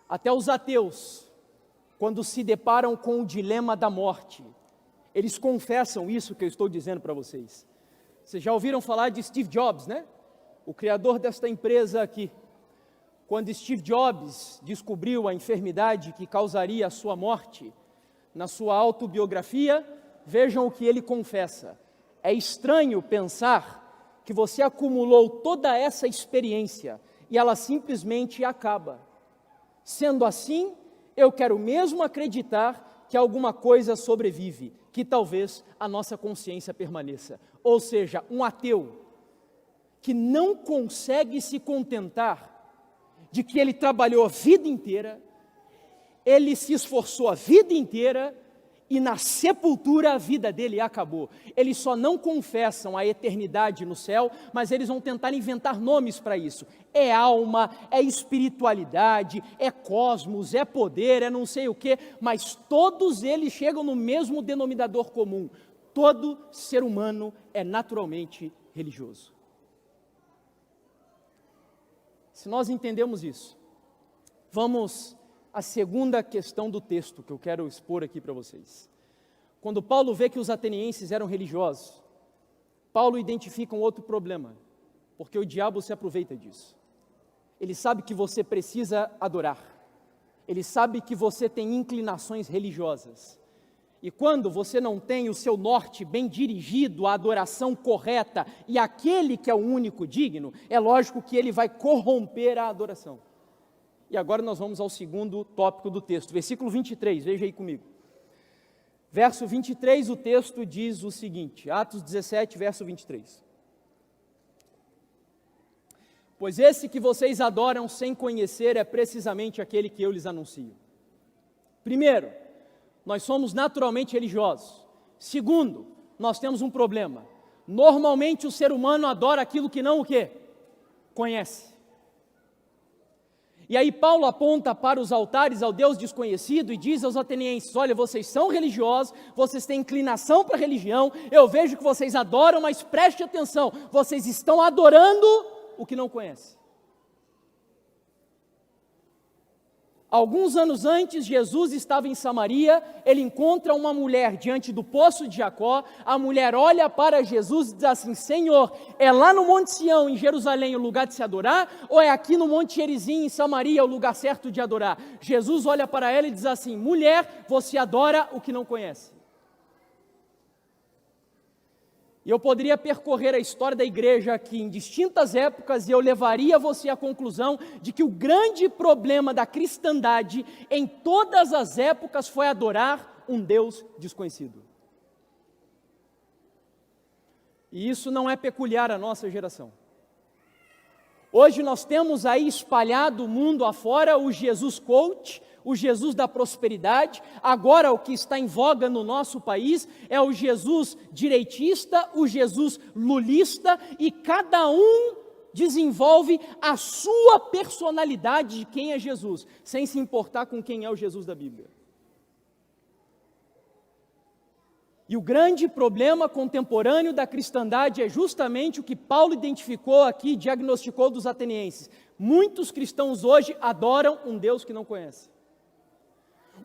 até os ateus, quando se deparam com o dilema da morte, eles confessam isso que eu estou dizendo para vocês. Vocês já ouviram falar de Steve Jobs, né? O criador desta empresa aqui. Quando Steve Jobs descobriu a enfermidade que causaria a sua morte, na sua autobiografia, vejam o que ele confessa. É estranho pensar que você acumulou toda essa experiência e ela simplesmente acaba. Sendo assim, eu quero mesmo acreditar que alguma coisa sobrevive, que talvez a nossa consciência permaneça. Ou seja, um ateu que não consegue se contentar de que ele trabalhou a vida inteira, ele se esforçou a vida inteira, e na sepultura a vida dele acabou. Eles só não confessam a eternidade no céu, mas eles vão tentar inventar nomes para isso. É alma, é espiritualidade, é cosmos, é poder, é não sei o quê, mas todos eles chegam no mesmo denominador comum. Todo ser humano é naturalmente religioso. Se nós entendemos isso, vamos à segunda questão do texto que eu quero expor aqui para vocês. Quando Paulo vê que os atenienses eram religiosos, Paulo identifica um outro problema, porque o diabo se aproveita disso. Ele sabe que você precisa adorar, ele sabe que você tem inclinações religiosas, e quando você não tem o seu norte bem dirigido à adoração correta e àquele que é o único digno, é lógico que ele vai corromper a adoração. E agora nós vamos ao segundo tópico do texto, versículo 23, veja aí comigo. Verso 23, o texto diz o seguinte, Atos 17, verso 23. Pois esse que vocês adoram sem conhecer é precisamente aquele que eu lhes anuncio. Primeiro, nós somos naturalmente religiosos. Segundo, nós temos um problema. Normalmente o ser humano adora aquilo que não o quê? Conhece. E aí Paulo aponta para os altares ao Deus desconhecido e diz aos atenienses, olha, vocês são religiosos, vocês têm inclinação para a religião, eu vejo que vocês adoram, mas preste atenção, vocês estão adorando o que não conhecem. Alguns anos antes, Jesus estava em Samaria, ele encontra uma mulher diante do poço de Jacó, a mulher olha para Jesus e diz assim, Senhor, é lá no Monte Sião, em Jerusalém, o lugar de se adorar, ou é aqui no Monte Gerizim, em Samaria, o lugar certo de adorar? Jesus olha para ela e diz assim, mulher, você adora o que não conhece. E eu poderia percorrer a história da igreja aqui em distintas épocas e eu levaria você à conclusão de que o grande problema da cristandade em todas as épocas foi adorar um Deus desconhecido. E isso não é peculiar à nossa geração. Hoje nós temos aí espalhado o mundo afora o Jesus coach, o Jesus da prosperidade. Agora o que está em voga no nosso país é o Jesus direitista, o Jesus lulista, e cada um desenvolve a sua personalidade de quem é Jesus, sem se importar com quem é o Jesus da Bíblia. E o grande problema contemporâneo da cristandade é justamente o que Paulo identificou aqui, diagnosticou dos atenienses. Muitos cristãos hoje adoram um Deus que não conhecem.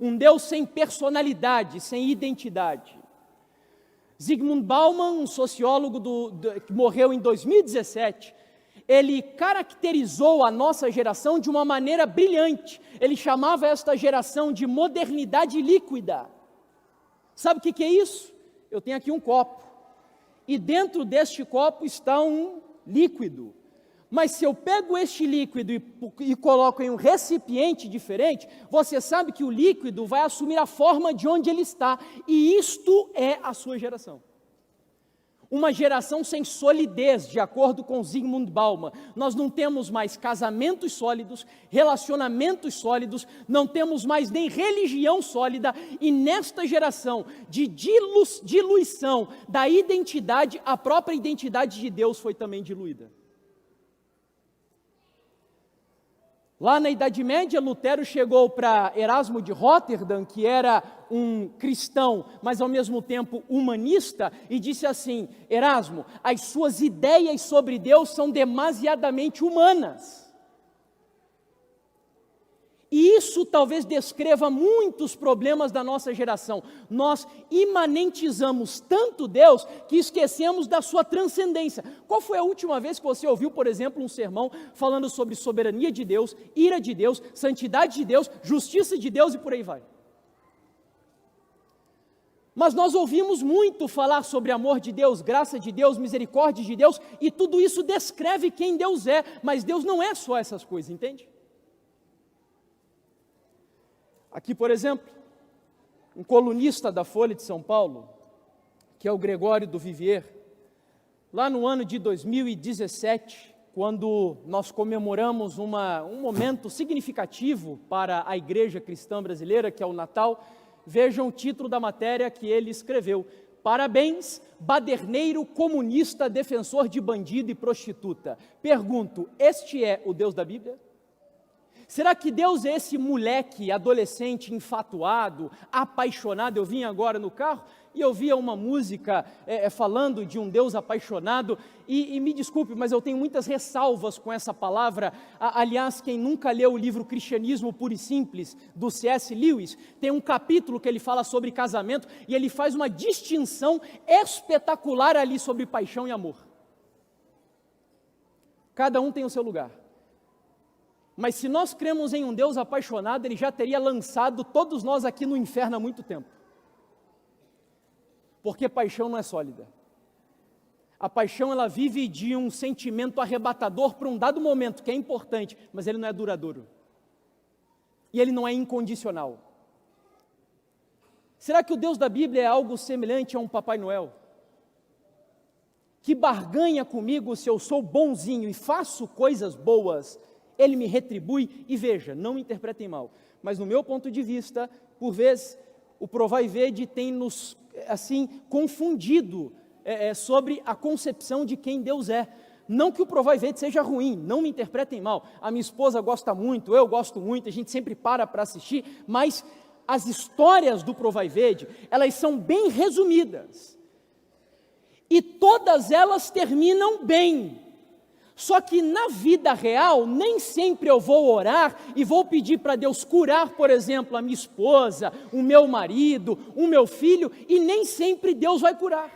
Um Deus sem personalidade, sem identidade. Zygmunt Bauman, um sociólogo que morreu em 2017, ele caracterizou a nossa geração de uma maneira brilhante. Ele chamava esta geração de modernidade líquida. Sabe o que é isso? Eu tenho aqui um copo, e dentro deste copo está um líquido. Mas se eu pego este líquido e coloco em um recipiente diferente, você sabe que o líquido vai assumir a forma de onde ele está, e isto é a sua geração. Uma geração sem solidez, de acordo com Zygmunt Bauman. Nós não temos mais casamentos sólidos, relacionamentos sólidos, não temos mais nem religião sólida, e nesta geração de diluição da identidade, a própria identidade de Deus foi também diluída. Lá na Idade Média, Lutero chegou para Erasmo de Roterdã, que era um cristão, mas ao mesmo tempo humanista, e disse assim: Erasmo, as suas ideias sobre Deus são demasiadamente humanas. E isso talvez descreva muitos problemas da nossa geração. Nós imanentizamos tanto Deus que esquecemos da sua transcendência. Qual foi a última vez que você ouviu, por exemplo, um sermão falando sobre soberania de Deus, ira de Deus, santidade de Deus, justiça de Deus e por aí vai? Mas nós ouvimos muito falar sobre amor de Deus, graça de Deus, misericórdia de Deus, e tudo isso descreve quem Deus é, mas Deus não é só essas coisas, entende? Aqui, por exemplo, um colunista da Folha de São Paulo, que é o Gregório do Vivier, lá no ano de 2017, quando nós comemoramos um momento significativo para a igreja cristã brasileira, que é o Natal, vejam o título da matéria que ele escreveu: Parabéns, baderneiro, comunista, defensor de bandido e prostituta. Pergunto, este é o Deus da Bíblia? Será que Deus é esse moleque, adolescente, enfatuado, apaixonado? Eu vim agora no carro e eu via uma música falando de um Deus apaixonado, e me desculpe, mas eu tenho muitas ressalvas com essa palavra. Aliás, quem nunca leu o livro Cristianismo Puro e Simples, do C.S. Lewis, tem um capítulo que ele fala sobre casamento, e ele faz uma distinção espetacular ali sobre paixão e amor. Cada um tem o seu lugar. Mas se nós cremos em um Deus apaixonado, Ele já teria lançado todos nós aqui no inferno há muito tempo. Porque paixão não é sólida. A paixão, ela vive de um sentimento arrebatador para um dado momento, que é importante, mas ele não é duradouro. E ele não é incondicional. Será que o Deus da Bíblia é algo semelhante a um Papai Noel? Que barganha comigo se eu sou bonzinho e faço coisas boas, Ele me retribui, e veja, não me interpretem mal, mas no meu ponto de vista, por vezes, o Provai e Vede tem nos, assim, confundido sobre a concepção de quem Deus é. Não que o Provai e Vede seja ruim, não me interpretem mal, a minha esposa gosta muito, eu gosto muito, a gente sempre para assistir, mas as histórias do Provai e Vede, elas são bem resumidas, e todas elas terminam bem. Só que na vida real, nem sempre eu vou orar e vou pedir para Deus curar, por exemplo, a minha esposa, o meu marido, o meu filho, e nem sempre Deus vai curar.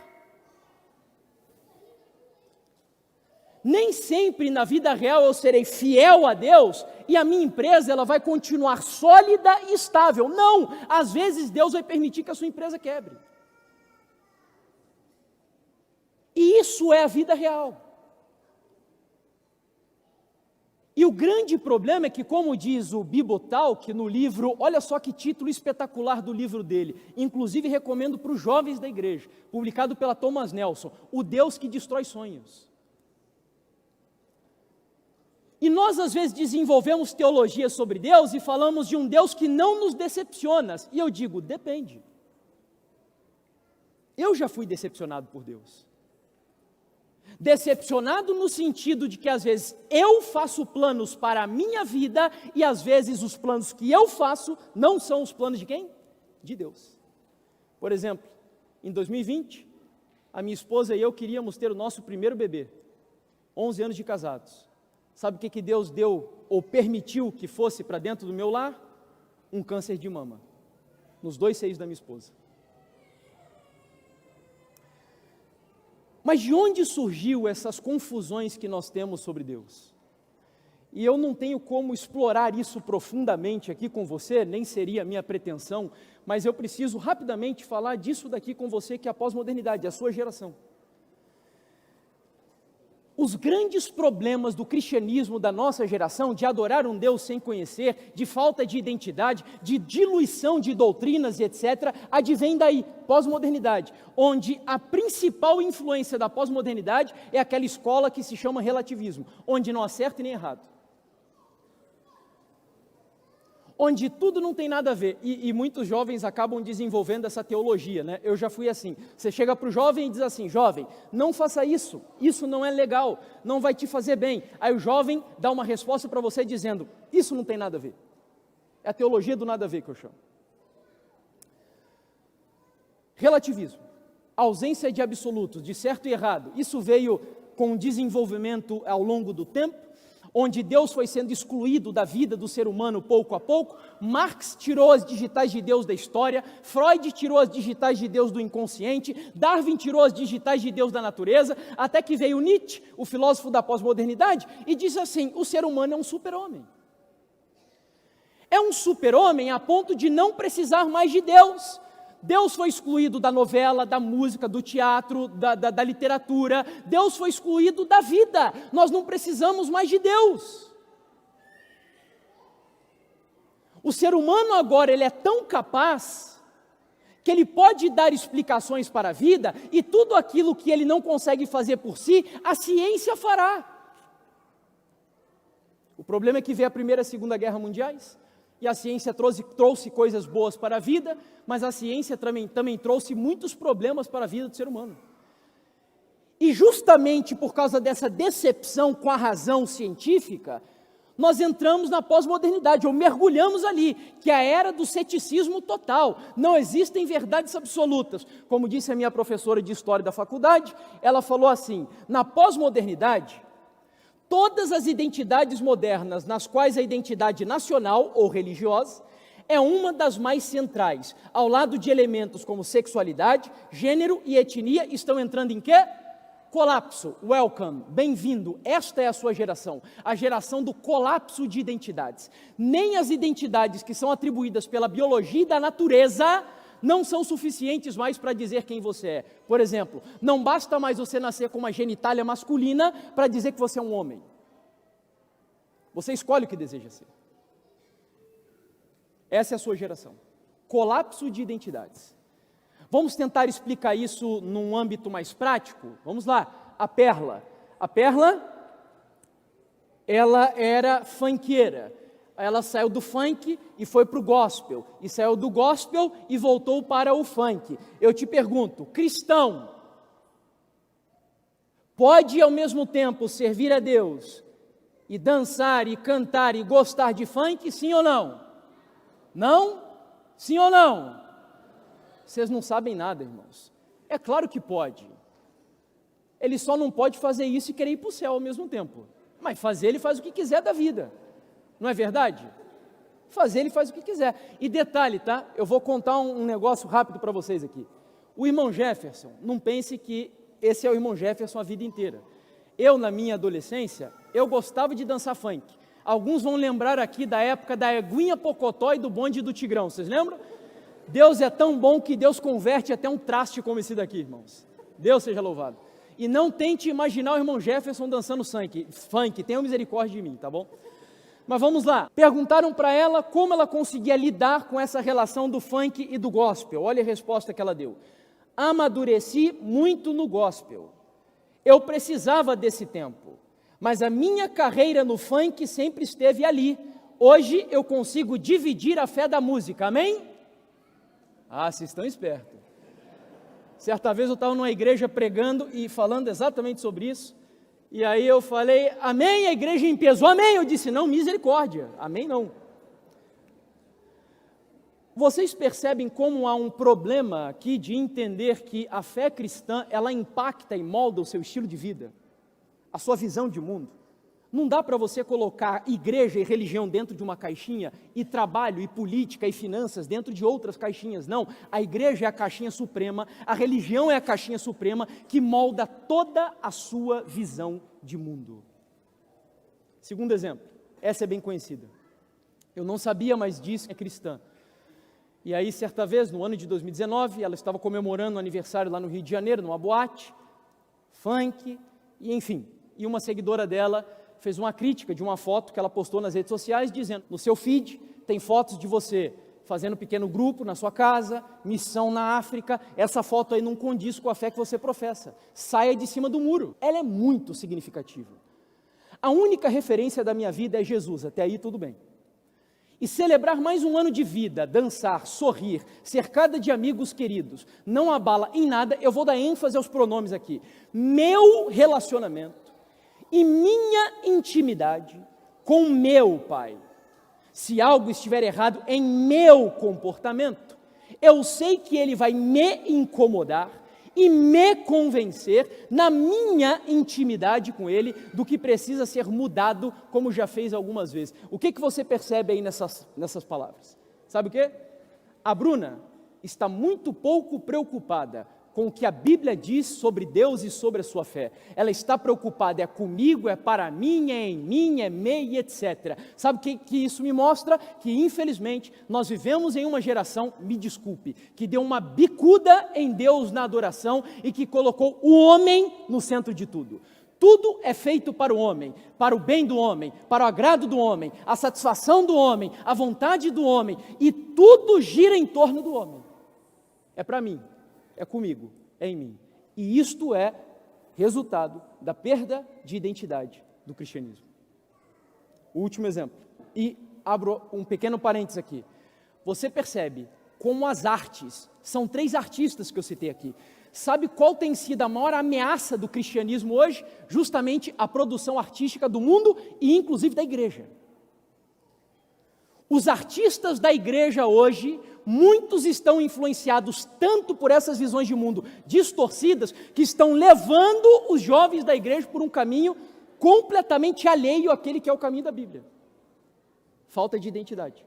Nem sempre na vida real eu serei fiel a Deus e a minha empresa ela vai continuar sólida e estável. Não, às vezes Deus vai permitir que a sua empresa quebre. E isso é a vida real. E o grande problema é que, como diz o Bibotalk no livro, olha só que título espetacular do livro dele, inclusive recomendo para os jovens da igreja, publicado pela Thomas Nelson, O Deus que Destrói Sonhos. E nós às vezes desenvolvemos teologia sobre Deus e falamos de um Deus que não nos decepciona, e eu digo, depende. Eu já fui decepcionado por Deus. Decepcionado no sentido de que às vezes eu faço planos para a minha vida e às vezes os planos que eu faço não são os planos de quem? De Deus. Por exemplo, em 2020, a minha esposa e eu queríamos ter o nosso primeiro bebê, 11 anos de casados. Sabe o que Deus deu ou permitiu que fosse para dentro do meu lar? Um câncer de mama, nos 2 seios da minha esposa. Mas de onde surgiu essas confusões que nós temos sobre Deus? E eu não tenho como explorar isso profundamente aqui com você, nem seria a minha pretensão, mas eu preciso rapidamente falar disso daqui com você, que é a pós-modernidade, a sua geração. Os grandes problemas do cristianismo da nossa geração, de adorar um Deus sem conhecer, de falta de identidade, de diluição de doutrinas e etc., advém daí, pós-modernidade, onde a principal influência da pós-modernidade é aquela escola que se chama relativismo, onde não há certo e nem errado. Onde tudo não tem nada a ver, e muitos jovens acabam desenvolvendo essa teologia, né? Eu já fui assim, você chega para o jovem e diz assim, jovem, não faça isso, isso não é legal, não vai te fazer bem, aí o jovem dá uma resposta para você dizendo, isso não tem nada a ver, é a teologia do nada a ver que eu chamo. Relativismo, ausência de absolutos, de certo e errado, isso veio com o desenvolvimento ao longo do tempo, onde Deus foi sendo excluído da vida do ser humano pouco a pouco. Marx tirou as digitais de Deus da história, Freud tirou as digitais de Deus do inconsciente, Darwin tirou as digitais de Deus da natureza, até que veio Nietzsche, o filósofo da pós-modernidade, e diz assim, o ser humano é um super-homem. É um super-homem a ponto de não precisar mais de Deus. Deus foi excluído da novela, da música, do teatro, da literatura. Deus foi excluído da vida. Nós não precisamos mais de Deus. O ser humano agora ele é tão capaz que ele pode dar explicações para a vida e tudo aquilo que ele não consegue fazer por si, a ciência fará. O problema é que veio a Primeira e a Segunda Guerra Mundiais. E a ciência trouxe coisas boas para a vida, mas a ciência também trouxe muitos problemas para a vida do ser humano. E justamente por causa dessa decepção com a razão científica, nós entramos na pós-modernidade, ou mergulhamos ali, que é a era do ceticismo total. Não existem verdades absolutas. Como disse a minha professora de História da faculdade, ela falou assim, na pós-modernidade, todas as identidades modernas, nas quais a identidade nacional ou religiosa é uma das mais centrais, ao lado de elementos como sexualidade, gênero e etnia, estão entrando em quê? Colapso. Welcome, bem-vindo. Esta é a sua geração, a geração do colapso de identidades. Nem as identidades que são atribuídas pela biologia e da natureza não são suficientes mais para dizer quem você é. Por exemplo, não basta mais você nascer com uma genitália masculina para dizer que você é um homem. Você escolhe o que deseja ser. Essa é a sua geração. Colapso de identidades. Vamos tentar explicar isso num âmbito mais prático? Vamos lá. A Perla. A Perla, ela era funkeira. Ela saiu do funk e foi para o gospel, e saiu do gospel e voltou para o funk. Eu te pergunto, cristão, pode ao mesmo tempo servir a Deus, e dançar, e cantar, e gostar de funk, sim ou não? Não? Sim ou não? Vocês não sabem nada, irmãos. É claro que pode. Ele só não pode fazer isso e querer ir para o céu ao mesmo tempo. Mas fazer, ele faz o que quiser da vida. Não é verdade? Fazer, ele faz o que quiser. E detalhe, tá? Eu vou contar um negócio rápido para vocês aqui. O irmão Jefferson, não pense que esse é o irmão Jefferson a vida inteira. Eu, na minha adolescência, eu gostava de dançar funk. Alguns vão lembrar aqui da época da Eguinha Pocotó e do bonde do Tigrão. Vocês lembram? Deus é tão bom que Deus converte até um traste como esse daqui, irmãos. Deus seja louvado. E não tente imaginar o irmão Jefferson dançando funk, tenha misericórdia de mim, tá bom? Mas vamos lá. Perguntaram para ela como ela conseguia lidar com essa relação do funk e do gospel. Olha a resposta que ela deu. Amadureci muito no gospel. Eu precisava desse tempo, mas a minha carreira no funk sempre esteve ali. Hoje eu consigo dividir a fé da música, amém? Ah, vocês estão espertos. Certa vez eu estava numa igreja pregando e falando exatamente sobre isso, e aí eu falei, amém, a igreja em peso, amém, eu disse, não, misericórdia, amém não. Vocês percebem como há um problema aqui de entender que a fé cristã, ela impacta e molda o seu estilo de vida, a sua visão de mundo. Não dá para você colocar igreja e religião dentro de uma caixinha e trabalho e política e finanças dentro de outras caixinhas, não. A igreja é a caixinha suprema, a religião é a caixinha suprema que molda toda a sua visão de mundo. Segundo exemplo, essa é bem conhecida. Eu não sabia, mas disse que é cristã. E aí, certa vez, no ano de 2019, ela estava comemorando o aniversário lá no Rio de Janeiro, numa boate, funk, e enfim. E uma seguidora dela fez uma crítica de uma foto que ela postou nas redes sociais, dizendo, no seu feed tem fotos de você fazendo um pequeno grupo na sua casa, missão na África, essa foto aí não condiz com a fé que você professa, saia de cima do muro. Ela é muito significativa. A única referência da minha vida é Jesus, até aí tudo bem. E celebrar mais um ano de vida, dançar, sorrir, cercada de amigos queridos, não abala em nada, eu vou dar ênfase aos pronomes aqui, meu relacionamento e minha intimidade com meu Pai. Se algo estiver errado em meu comportamento, eu sei que Ele vai me incomodar e me convencer na minha intimidade com Ele do que precisa ser mudado, como já fez algumas vezes. O que você percebe aí nessas palavras? Sabe o quê? A Bruna está muito pouco preocupada com o que a Bíblia diz sobre Deus e sobre a sua fé. Ela está preocupada, é comigo, é para mim, é em mim, é me, etc. Sabe o que isso me mostra? Que infelizmente nós vivemos em uma geração, me desculpe, que deu uma bicuda em Deus na adoração e que colocou o homem no centro de tudo. Tudo é feito para o homem, para o bem do homem, para o agrado do homem, a satisfação do homem, a vontade do homem, e tudo gira em torno do homem. É para mim. É comigo, é em mim. E isto é resultado da perda de identidade do cristianismo. O último exemplo. E abro um pequeno parênteses aqui. Você percebe como as artes, são 3 artistas que eu citei aqui. Sabe qual tem sido a maior ameaça do cristianismo hoje? Justamente a produção artística do mundo e inclusive da igreja. Os artistas da igreja hoje, muitos estão influenciados tanto por essas visões de mundo distorcidas, que estão levando os jovens da igreja por um caminho completamente alheio àquele que é o caminho da Bíblia. Falta de identidade.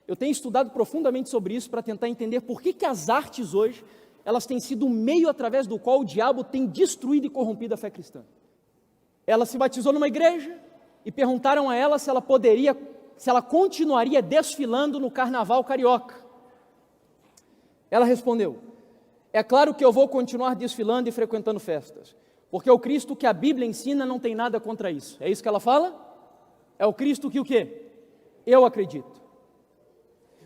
Eu tenho estudado profundamente sobre isso para tentar entender por que as artes hoje, elas têm sido um meio através do qual o diabo tem destruído e corrompido a fé cristã. Ela se batizou numa igreja e perguntaram a ela se ela continuaria desfilando no carnaval carioca. Ela respondeu, é claro que eu vou continuar desfilando e frequentando festas, porque o Cristo que a Bíblia ensina não tem nada contra isso. É isso que ela fala? É o Cristo que o quê? Eu acredito.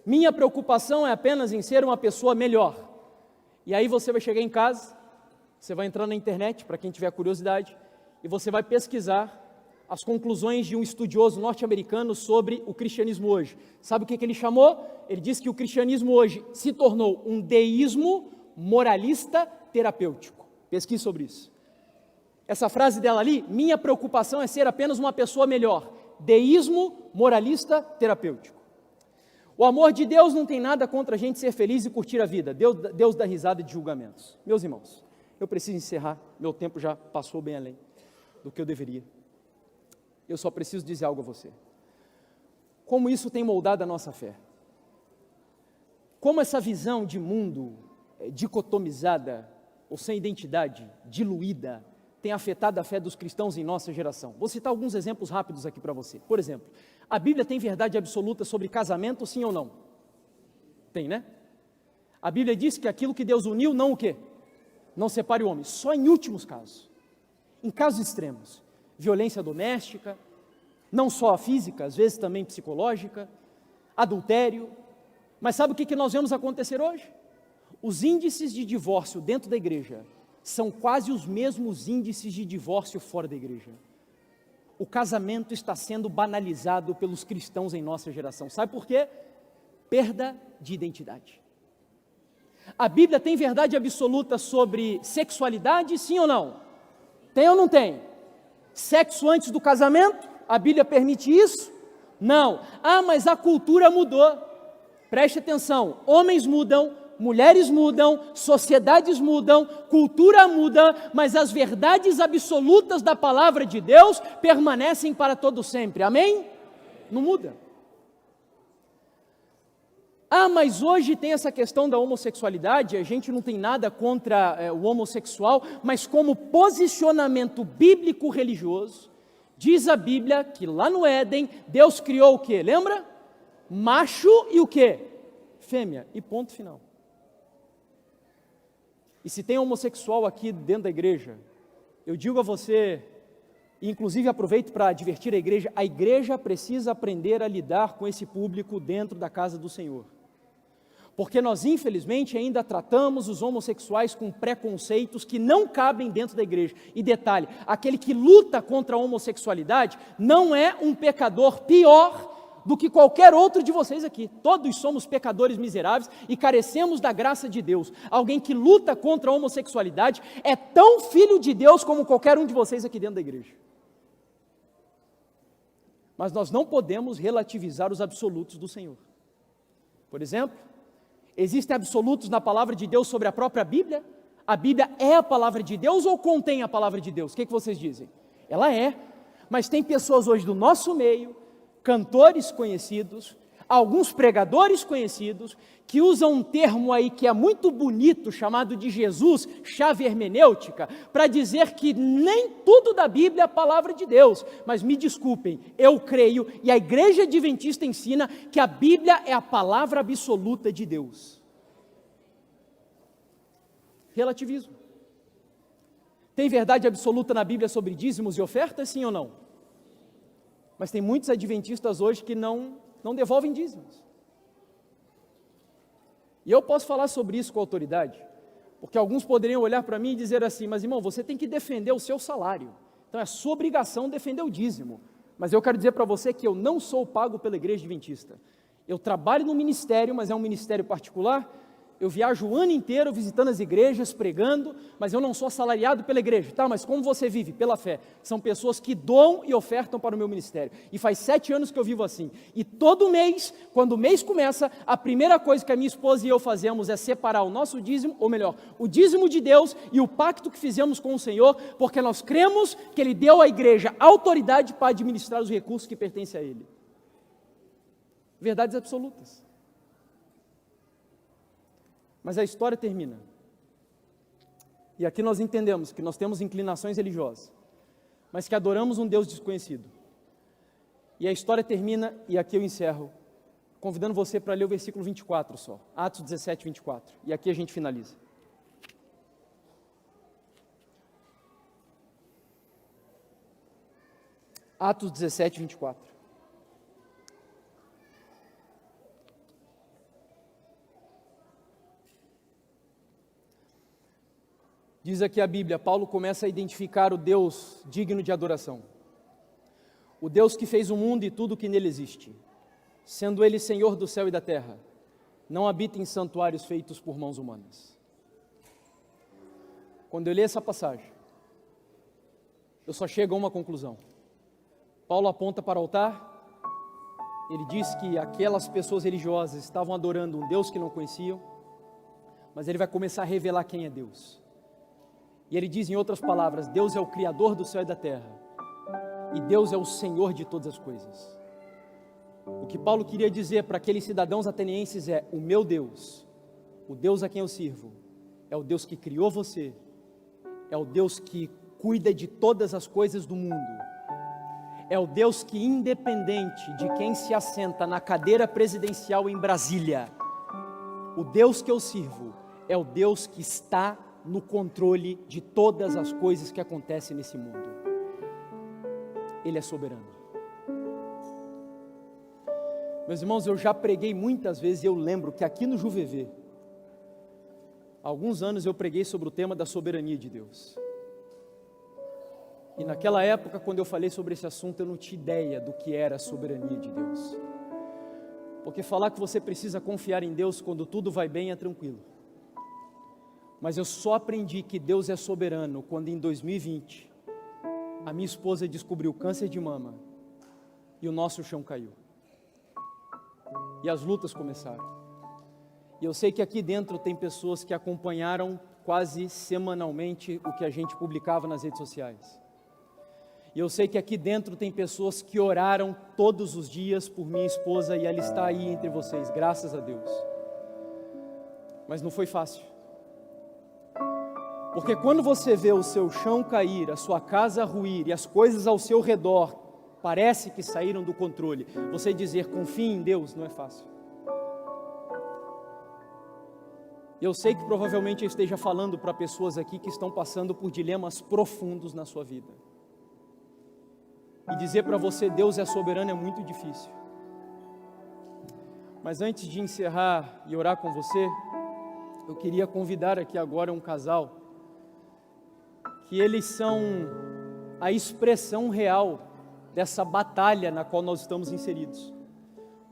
Minha preocupação é apenas em ser uma pessoa melhor. E aí você vai chegar em casa, você vai entrar na internet, para quem tiver curiosidade, e você vai pesquisar as conclusões de um estudioso norte-americano sobre o cristianismo hoje. Sabe o que ele chamou? Ele disse que o cristianismo hoje se tornou um deísmo moralista terapêutico. Pesquise sobre isso. Essa frase dela ali, minha preocupação é ser apenas uma pessoa melhor. Deísmo moralista terapêutico. O amor de Deus não tem nada contra a gente ser feliz e curtir a vida. Deus dá risada de julgamentos. Meus irmãos, eu preciso encerrar, meu tempo já passou bem além do que eu deveria. Eu só preciso dizer algo a você. Como isso tem moldado a nossa fé? Como essa visão de mundo dicotomizada, ou sem identidade, diluída, tem afetado a fé dos cristãos em nossa geração? Vou citar alguns exemplos rápidos aqui para você. Por exemplo, a Bíblia tem verdade absoluta sobre casamento, sim ou não? Tem, né? A Bíblia diz que aquilo que Deus uniu, não o quê? não separe o homem, só em últimos casos, em casos extremos, violência doméstica, não só a física, às vezes também psicológica, adultério. Mas sabe o que nós vemos acontecer hoje? Os índices de divórcio dentro da igreja são quase os mesmos índices de divórcio fora da igreja. O casamento está sendo banalizado pelos cristãos em nossa geração. Sabe por quê? Perda de identidade. A Bíblia tem verdade absoluta sobre sexualidade, sim ou não? Tem ou não tem? Sexo antes do casamento? A Bíblia permite isso? Não. Ah, mas a cultura mudou. Preste atenção, homens mudam, mulheres mudam, sociedades mudam, cultura muda, mas as verdades absolutas da palavra de Deus permanecem para todo sempre. Amém? Não muda. Ah, mas hoje tem essa questão da homossexualidade, a gente não tem nada contra o homossexual, mas como posicionamento bíblico religioso, diz a Bíblia que lá no Éden, Deus criou o quê? Lembra? Macho e o quê? Fêmea, e ponto final. E se tem homossexual aqui dentro da igreja, eu digo a você, e inclusive aproveito para advertir a igreja precisa aprender a lidar com esse público dentro da casa do Senhor. Porque nós, infelizmente, ainda tratamos os homossexuais com preconceitos que não cabem dentro da igreja. E detalhe, aquele que luta contra a homossexualidade não é um pecador pior do que qualquer outro de vocês aqui. Todos somos pecadores miseráveis e carecemos da graça de Deus. Alguém que luta contra a homossexualidade é tão filho de Deus como qualquer um de vocês aqui dentro da igreja. Mas nós não podemos relativizar os absolutos do Senhor. Por exemplo, existem absolutos na palavra de Deus sobre a própria Bíblia? A Bíblia é a palavra de Deus ou contém a palavra de Deus? O que vocês dizem? Ela é, mas tem pessoas hoje do nosso meio, cantores conhecidos, alguns pregadores conhecidos, que usam um termo aí que é muito bonito, chamado de Jesus, chave hermenêutica, para dizer que nem tudo da Bíblia é a palavra de Deus. Mas me desculpem, eu creio, e a Igreja Adventista ensina, que a Bíblia é a palavra absoluta de Deus. Relativismo. Tem verdade absoluta na Bíblia sobre dízimos e ofertas, sim ou não? Mas tem muitos adventistas hoje que não devolvem dízimos. E eu posso falar sobre isso com autoridade, porque alguns poderiam olhar para mim e dizer assim, mas irmão, você tem que defender o seu salário, então é sua obrigação defender o dízimo. Mas eu quero dizer para você que eu não sou pago pela Igreja Adventista. Eu trabalho no ministério, mas é um ministério particular. Eu viajo o ano inteiro visitando as igrejas, pregando, mas eu não sou assalariado pela igreja, tá? Mas como você vive? Pela fé. São pessoas que doam e ofertam para o meu ministério. E faz 7 anos que eu vivo assim. E todo mês, quando o mês começa, a primeira coisa que a minha esposa e eu fazemos é separar o nosso dízimo, ou melhor, o dízimo de Deus e o pacto que fizemos com o Senhor, porque nós cremos que Ele deu à igreja autoridade para administrar os recursos que pertencem a Ele. Verdades absolutas. Mas a história termina. E aqui nós entendemos que nós temos inclinações religiosas, mas que adoramos um Deus desconhecido. E a história termina, e aqui eu encerro, convidando você para ler o versículo 24 só, Atos 17, 24. E aqui a gente finaliza. Atos 17, 24. Diz aqui a Bíblia, Paulo começa a identificar o Deus digno de adoração. O Deus que fez o mundo e tudo que nele existe, sendo Ele Senhor do céu e da terra, não habita em santuários feitos por mãos humanas. Quando eu li essa passagem, eu só chego a uma conclusão. Paulo aponta para o altar, ele diz que aquelas pessoas religiosas estavam adorando um Deus que não conheciam, mas ele vai começar a revelar quem é Deus. E ele diz em outras palavras, Deus é o Criador do céu e da terra, e Deus é o Senhor de todas as coisas. O que Paulo queria dizer para aqueles cidadãos atenienses é, o meu Deus, o Deus a quem eu sirvo, é o Deus que criou você, é o Deus que cuida de todas as coisas do mundo, é o Deus que, independente de quem se assenta na cadeira presidencial em Brasília, o Deus que eu sirvo é o Deus que está no controle de todas as coisas que acontecem nesse mundo. Ele é soberano. Meus irmãos, eu já preguei muitas vezes, eu lembro que aqui no JuVV, há alguns anos eu preguei sobre o tema da soberania de Deus. E naquela época, quando eu falei sobre esse assunto, eu não tinha ideia do que era a soberania de Deus. Porque falar que você precisa confiar em Deus quando tudo vai bem é tranquilo. Mas eu só aprendi que Deus é soberano quando em 2020, a minha esposa descobriu câncer de mama e o nosso chão caiu. E as lutas começaram. E eu sei que aqui dentro tem pessoas que acompanharam quase semanalmente o que a gente publicava nas redes sociais. E eu sei que aqui dentro tem pessoas que oraram todos os dias por minha esposa e ela está aí entre vocês, graças a Deus. Mas não foi fácil. Porque quando você vê o seu chão cair, a sua casa ruir e as coisas ao seu redor parece que saíram do controle, você dizer confie em Deus não é fácil. Eu sei que provavelmente eu esteja falando para pessoas aqui que estão passando por dilemas profundos na sua vida. E dizer para você Deus é soberano é muito difícil. Mas antes de encerrar e orar com você, eu queria convidar aqui agora um casal que eles são a expressão real dessa batalha na qual nós estamos inseridos,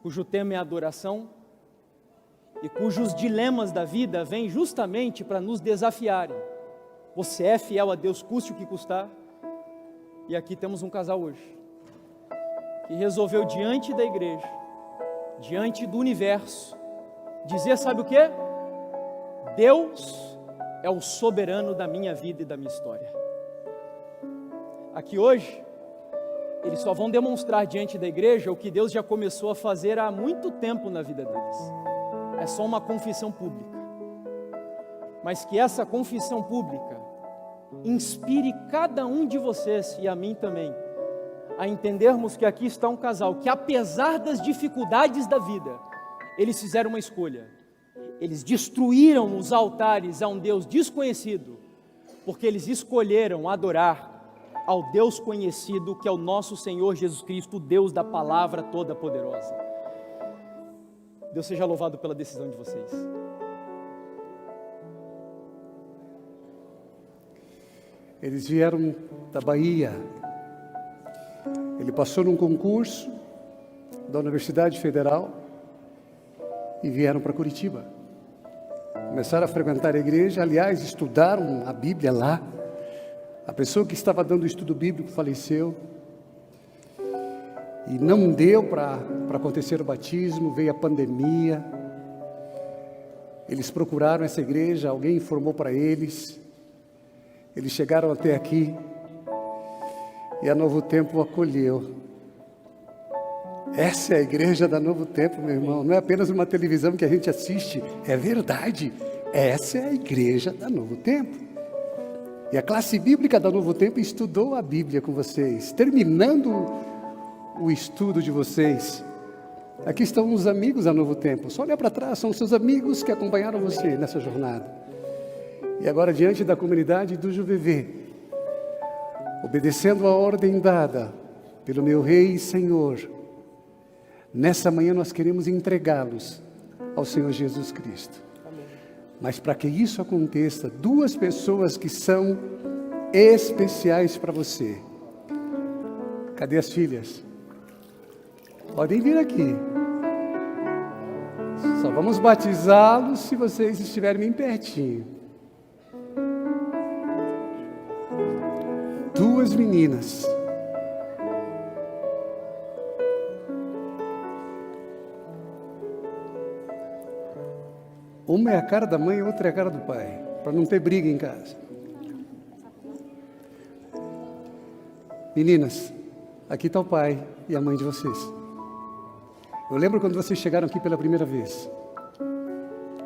cujo tema é adoração e cujos dilemas da vida vêm justamente para nos desafiarem. Você é fiel a Deus, custe o que custar? E aqui temos um casal hoje, que resolveu diante da igreja, diante do universo, dizer sabe o que? Deus é o soberano da minha vida e da minha história. Aqui hoje, eles só vão demonstrar diante da igreja o que Deus já começou a fazer há muito tempo na vida deles. É só uma confissão pública. Mas que essa confissão pública inspire cada um de vocês e a mim também, a entendermos que aqui está um casal que, apesar das dificuldades da vida, eles fizeram uma escolha. Eles destruíram os altares a um Deus desconhecido, porque eles escolheram adorar ao Deus conhecido, que é o nosso Senhor Jesus Cristo, o Deus da palavra toda poderosa. Deus seja louvado pela decisão de vocês. Eles vieram da Bahia. Ele passou num concurso da Universidade Federal e vieram para Curitiba. Começaram a frequentar a igreja, aliás, estudaram a Bíblia lá. A pessoa que estava dando o estudo bíblico faleceu. E não deu para acontecer o batismo, veio a pandemia. Eles procuraram essa igreja, alguém informou para eles. Eles chegaram até aqui e a Novo Tempo o acolheu. Essa é a igreja da Novo Tempo, meu irmão. Não é apenas uma televisão que a gente assiste, é verdade. Essa é a igreja da Novo Tempo. E a classe bíblica da Novo Tempo estudou a Bíblia com vocês. Terminando o estudo de vocês, aqui estão os amigos da Novo Tempo. Só olha para trás, são seus amigos que acompanharam você nessa jornada. E agora, diante da comunidade do JuVV, obedecendo a ordem dada pelo meu Rei e Senhor, nessa manhã nós queremos entregá-los ao Senhor Jesus Cristo. Mas para que isso aconteça, duas pessoas que são especiais para você. Cadê as filhas? Podem vir aqui. Só vamos batizá-los se vocês estiverem bem pertinho. Duas meninas. Uma é a cara da mãe, a outra é a cara do pai, para não ter briga em casa. Meninas, aqui está o pai e a mãe de vocês. Eu lembro quando vocês chegaram aqui pela primeira vez.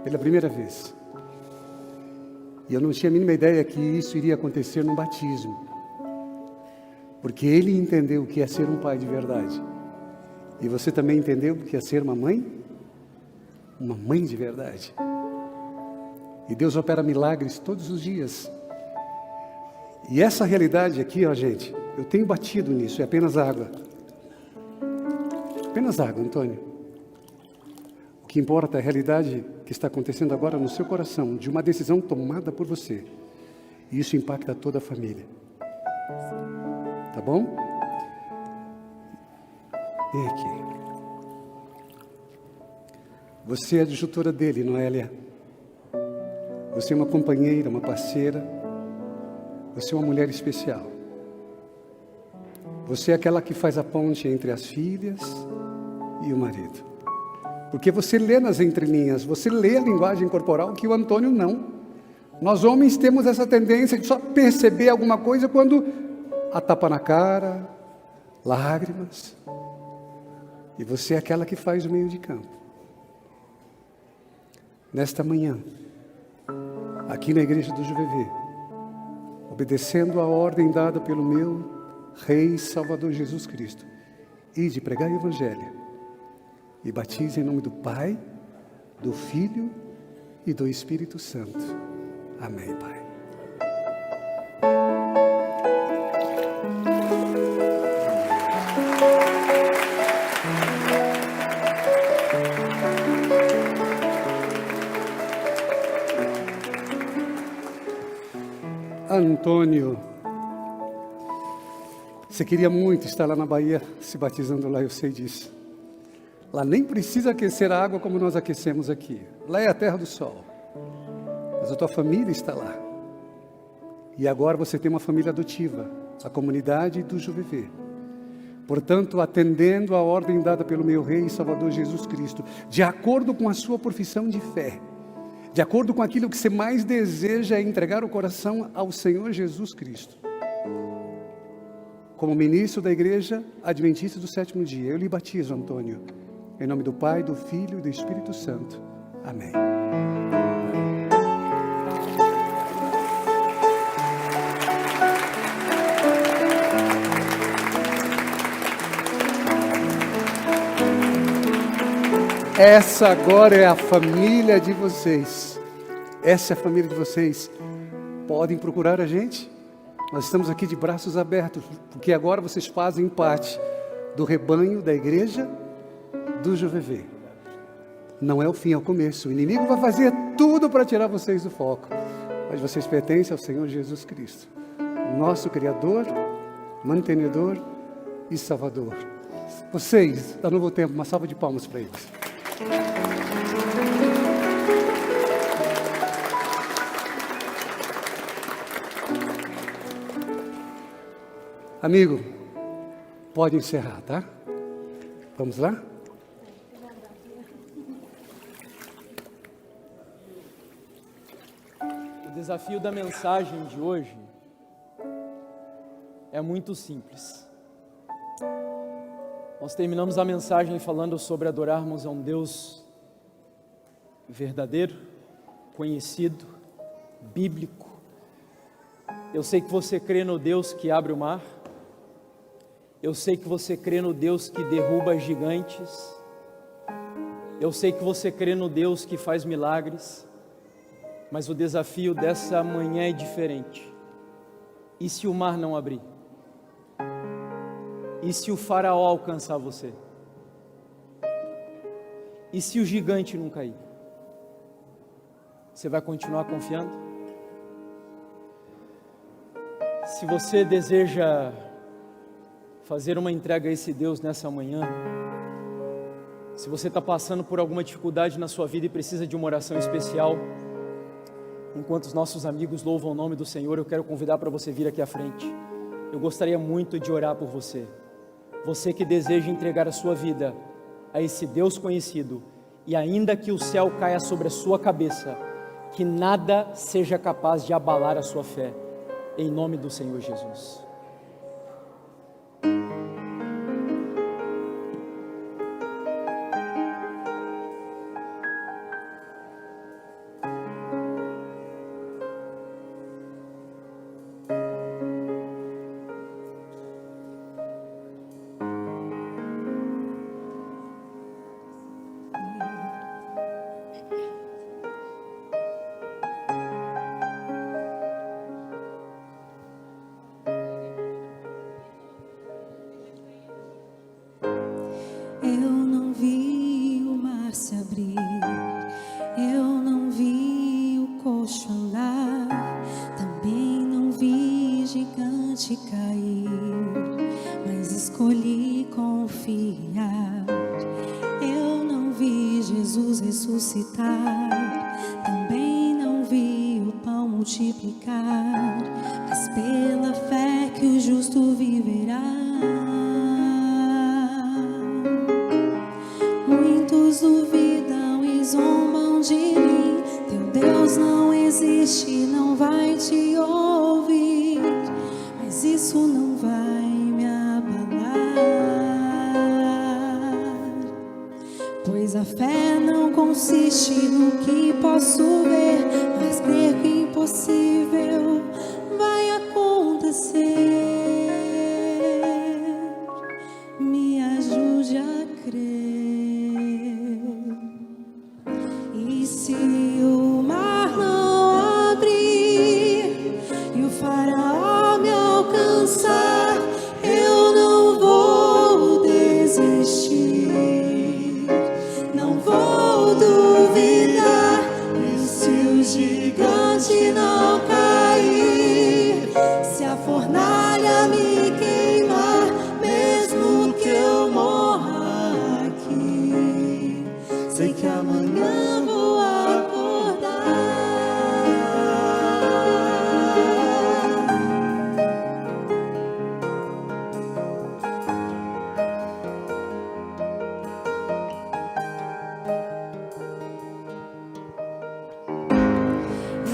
Pela primeira vez. E eu não tinha a mínima ideia que isso iria acontecer num batismo. Porque ele entendeu o que é ser um pai de verdade. E você também entendeu o que é ser uma mãe? Uma mãe de verdade. E Deus opera milagres todos os dias. E essa realidade aqui, ó gente, eu tenho batido nisso, é apenas água. Apenas água, Antônio. O que importa é a realidade que está acontecendo agora no seu coração, de uma decisão tomada por você. E isso impacta toda a família. Tá bom? Vem aqui. Você é a adjutora dele, Noélia. Você é uma companheira, uma parceira. Você é uma mulher especial. Você é aquela que faz a ponte entre as filhas e o marido. Porque você lê nas entrelinhas, você lê a linguagem corporal que o Antônio não. Nós homens temos essa tendência de só perceber alguma coisa quando a tapa na cara, lágrimas. E você é aquela que faz o meio de campo. Nesta manhã, aqui na igreja do Juvevê, obedecendo a ordem dada pelo meu Rei Salvador Jesus Cristo, ide pregar o Evangelho e batize em nome do Pai, do Filho e do Espírito Santo. Amém, Pai. Antônio, você queria muito estar lá na Bahia, se batizando lá, eu sei disso. Lá nem precisa aquecer a água como nós aquecemos aqui. Lá é a terra do sol. Mas a tua família está lá. E agora você tem uma família adotiva, a comunidade do Juvevê. Portanto, atendendo à ordem dada pelo meu Rei e Salvador Jesus Cristo, de acordo com a sua profissão de fé, de acordo com aquilo que você mais deseja, é entregar o coração ao Senhor Jesus Cristo. Como ministro da Igreja Adventista do Sétimo Dia, eu lhe batizo, Antônio, em nome do Pai, do Filho e do Espírito Santo. Amém. Essa agora é a família de vocês. Essa é a família de vocês. Podem procurar a gente. Nós estamos aqui de braços abertos, porque agora vocês fazem parte do rebanho da igreja do Juvevê. Não é o fim, é o começo. O inimigo vai fazer tudo para tirar vocês do foco. Mas vocês pertencem ao Senhor Jesus Cristo, nosso Criador, mantenedor e Salvador. Vocês, da Novo Tempo, uma salva de palmas para eles. Amigo, pode encerrar, tá? Vamos lá? O desafio da mensagem de hoje é muito simples. Nós terminamos a mensagem falando sobre adorarmos a um Deus verdadeiro, conhecido, bíblico. Eu sei que você crê no Deus que abre o mar. Eu sei que você crê no Deus que derruba gigantes. Eu sei que você crê no Deus que faz milagres. Mas o desafio dessa manhã é diferente. E se o mar não abrir? E se o faraó alcançar você? E se o gigante não cair? Você vai continuar confiando? Se você deseja fazer uma entrega a esse Deus nessa manhã, se você está passando por alguma dificuldade na sua vida e precisa de uma oração especial, enquanto os nossos amigos louvam o nome do Senhor, eu quero convidar para você vir aqui à frente. Eu gostaria muito de orar por você. Você que deseja entregar a sua vida a esse Deus conhecido, e ainda que o céu caia sobre a sua cabeça, que nada seja capaz de abalar a sua fé, em nome do Senhor Jesus. mar se abrir, eu não vi o coxo andar, também não vi gigante cair, mas escolhi confiar. Eu não vi Jesus ressuscitar, também não vi o pão multiplicar, mas pela fé que o justo viverá. Muitos duvidam e zombam de mim, teu Deus não existe, não vai te ouvir, mas isso não vai me abalar, pois a fé não consiste no que posso ver, mas crer que o impossível vai acontecer. Me ajude a crer. E se o mar não abrir e o faraó me alcançar, eu não vou desistir, não vou duvidar. E se o gigante não cair, se a fornalha me queimar, mesmo que eu morra aqui, sei que amanhã vou acordar.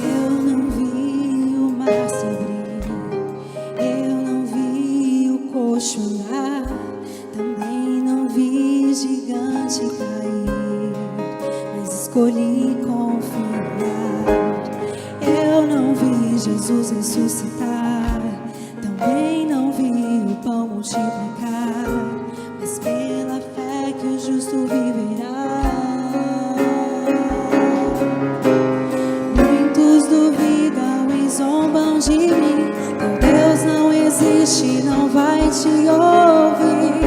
Eu não vi o mar se abrir, eu não vi o coxo andar, também não vi gigante cair, mas escolhi confiar. Eu não vi Jesus ressuscitar, também não vi o pão multiplicar, mas pela fé que o justo viverá. Muitos duvidam e zombam de mim, teu Deus não existe, não vai te ouvir,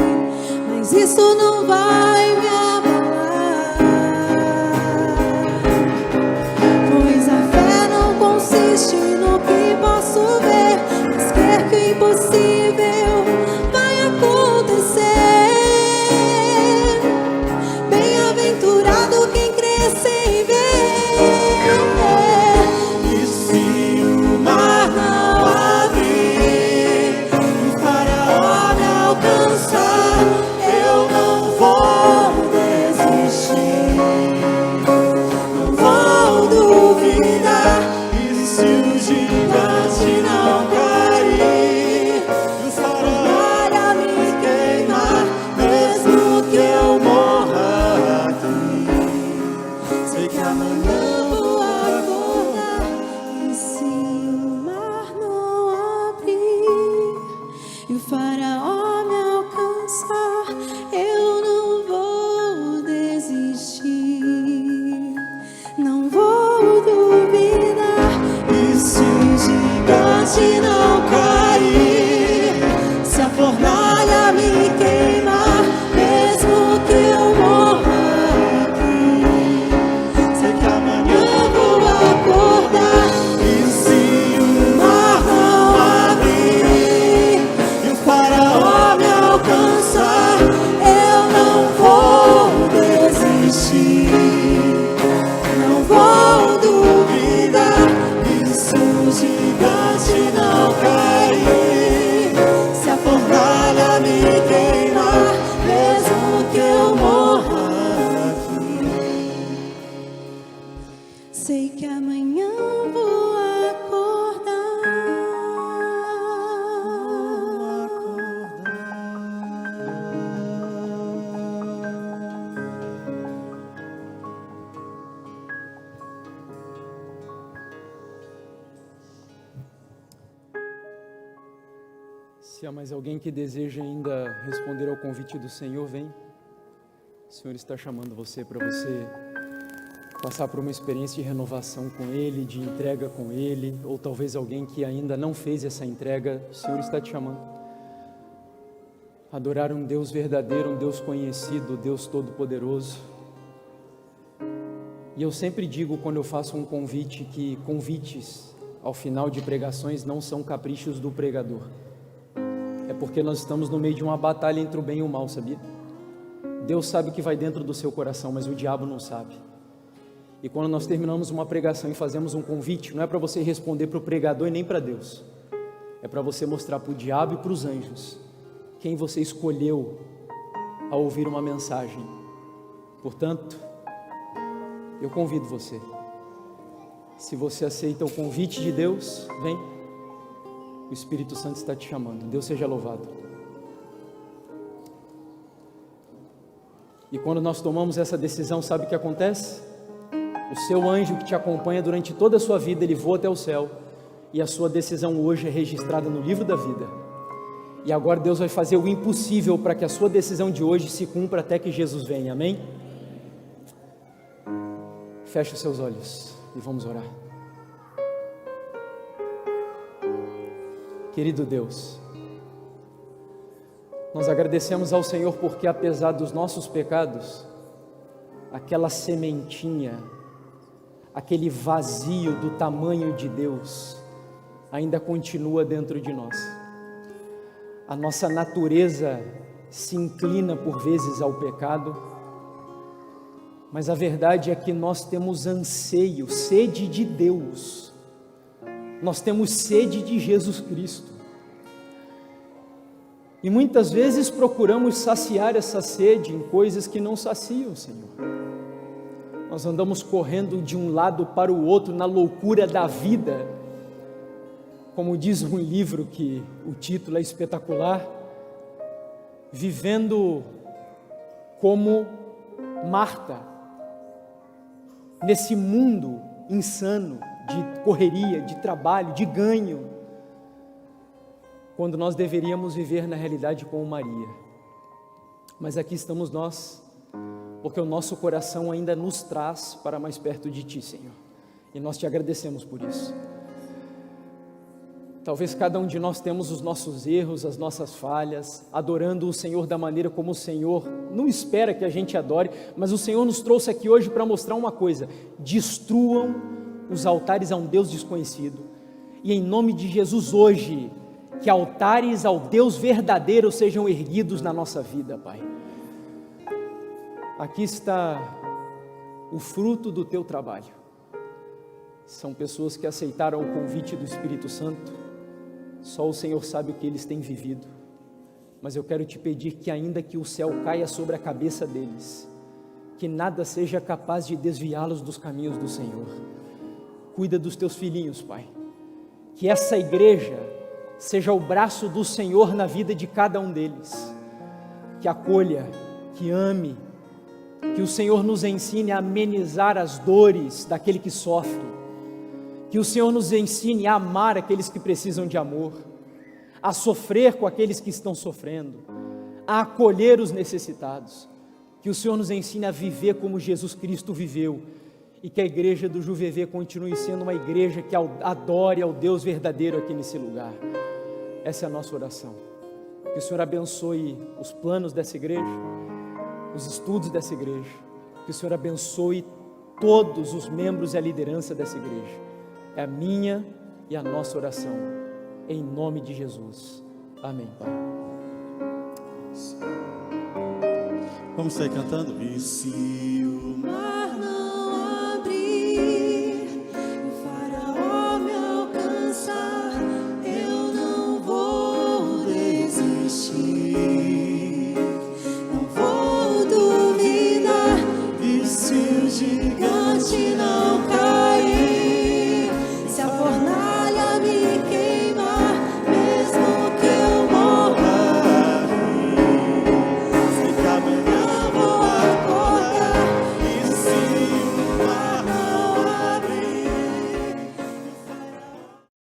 mas isso não vai me abalar, pois a fé não consiste no que posso ver, mas crer que o impossível vai acontecer. Bem-aventurado quem crê sem ver. E se o mar não abrir e o faraó me alcançar, eu não vou desistir, não vou duvidar. E se o gigante não cair, e o faraó me queimar, mesmo que eu morra aqui, sei que amanhã vou acordar. E se o mar não abrir e o faraó me alcançar, eu não vou desistir, não vou duvidar. E se o gigante não cair, se a fornalha me queimar, mesmo que eu morra aqui, sei que amanhã vou acordar. E se o mar não abrir e o faraó me alcançar, eu não vou desistir, não vou duvidar. E se o gigante não cair, se a fornalha me queimar, mesmo que eu morra aqui, sei que amanhã vou acordar. Se há mais alguém que deseja ainda responder ao convite do Senhor, vem. O Senhor está chamando você para você passar por uma experiência de renovação com Ele, de entrega com Ele, ou talvez alguém que ainda não fez essa entrega, o Senhor está te chamando. Adorar um Deus verdadeiro, um Deus conhecido, Deus Todo-Poderoso. E eu sempre digo quando eu faço um convite que convites ao final de pregações não são caprichos do pregador. É porque nós estamos no meio de uma batalha entre o bem e o mal, sabia? Deus sabe o que vai dentro do seu coração, mas o diabo não sabe. E quando nós terminamos uma pregação e fazemos um convite, não é para você responder para o pregador e nem para Deus. É para você mostrar para o diabo e para os anjos quem você escolheu a ouvir uma mensagem. Portanto, eu convido você. Se você aceita o convite de Deus, vem. O Espírito Santo está te chamando. Deus seja louvado. E quando nós tomamos essa decisão, sabe o que acontece? O seu anjo que te acompanha durante toda a sua vida, ele voa até o céu. E a sua decisão hoje é registrada no livro da vida. E agora Deus vai fazer o impossível para que a sua decisão de hoje se cumpra até que Jesus venha. Amém? Feche os seus olhos e vamos orar. Querido Deus, nós agradecemos ao Senhor porque apesar dos nossos pecados, aquela sementinha, aquele vazio do tamanho de Deus, ainda continua dentro de nós. A nossa natureza se inclina por vezes ao pecado, mas a verdade é que nós temos anseio, sede de Deus, nós temos sede de Jesus Cristo, e muitas vezes procuramos saciar essa sede em coisas que não saciam, Senhor. Nós andamos correndo de um lado para o outro na loucura da vida, como diz um livro que o título é espetacular, vivendo como Marta, nesse mundo insano de correria, de trabalho, de ganho, quando nós deveríamos viver na realidade como Maria. Mas aqui estamos nós, porque o nosso coração ainda nos traz para mais perto de Ti, Senhor, e nós Te agradecemos por isso. Talvez cada um de nós temos os nossos erros, as nossas falhas, adorando o Senhor da maneira como o Senhor não espera que a gente adore, mas o Senhor nos trouxe aqui hoje para mostrar uma coisa: destruam os altares a um Deus desconhecido, e em nome de Jesus hoje, que altares ao Deus verdadeiro sejam erguidos na nossa vida, Pai. Aqui está o fruto do Teu trabalho. São pessoas que aceitaram o convite do Espírito Santo. Só o Senhor sabe o que eles têm vivido, mas eu quero Te pedir que ainda que o céu caia sobre a cabeça deles, que nada seja capaz de desviá-los dos caminhos do Senhor. Cuida dos Teus filhinhos, Pai. Que essa igreja seja o braço do Senhor na vida de cada um deles, que acolha, que ame, que o Senhor nos ensine a amenizar as dores daquele que sofre, que o Senhor nos ensine a amar aqueles que precisam de amor, a sofrer com aqueles que estão sofrendo, a acolher os necessitados, que o Senhor nos ensine a viver como Jesus Cristo viveu, e que a igreja do JuVV continue sendo uma igreja que adore ao Deus verdadeiro aqui nesse lugar. Essa é a nossa oração. Que o Senhor abençoe os planos dessa igreja, os estudos dessa igreja, que o Senhor abençoe todos os membros e a liderança dessa igreja. É a minha e a nossa oração, em nome de Jesus. Amém, Pai. Vamos sair cantando? E se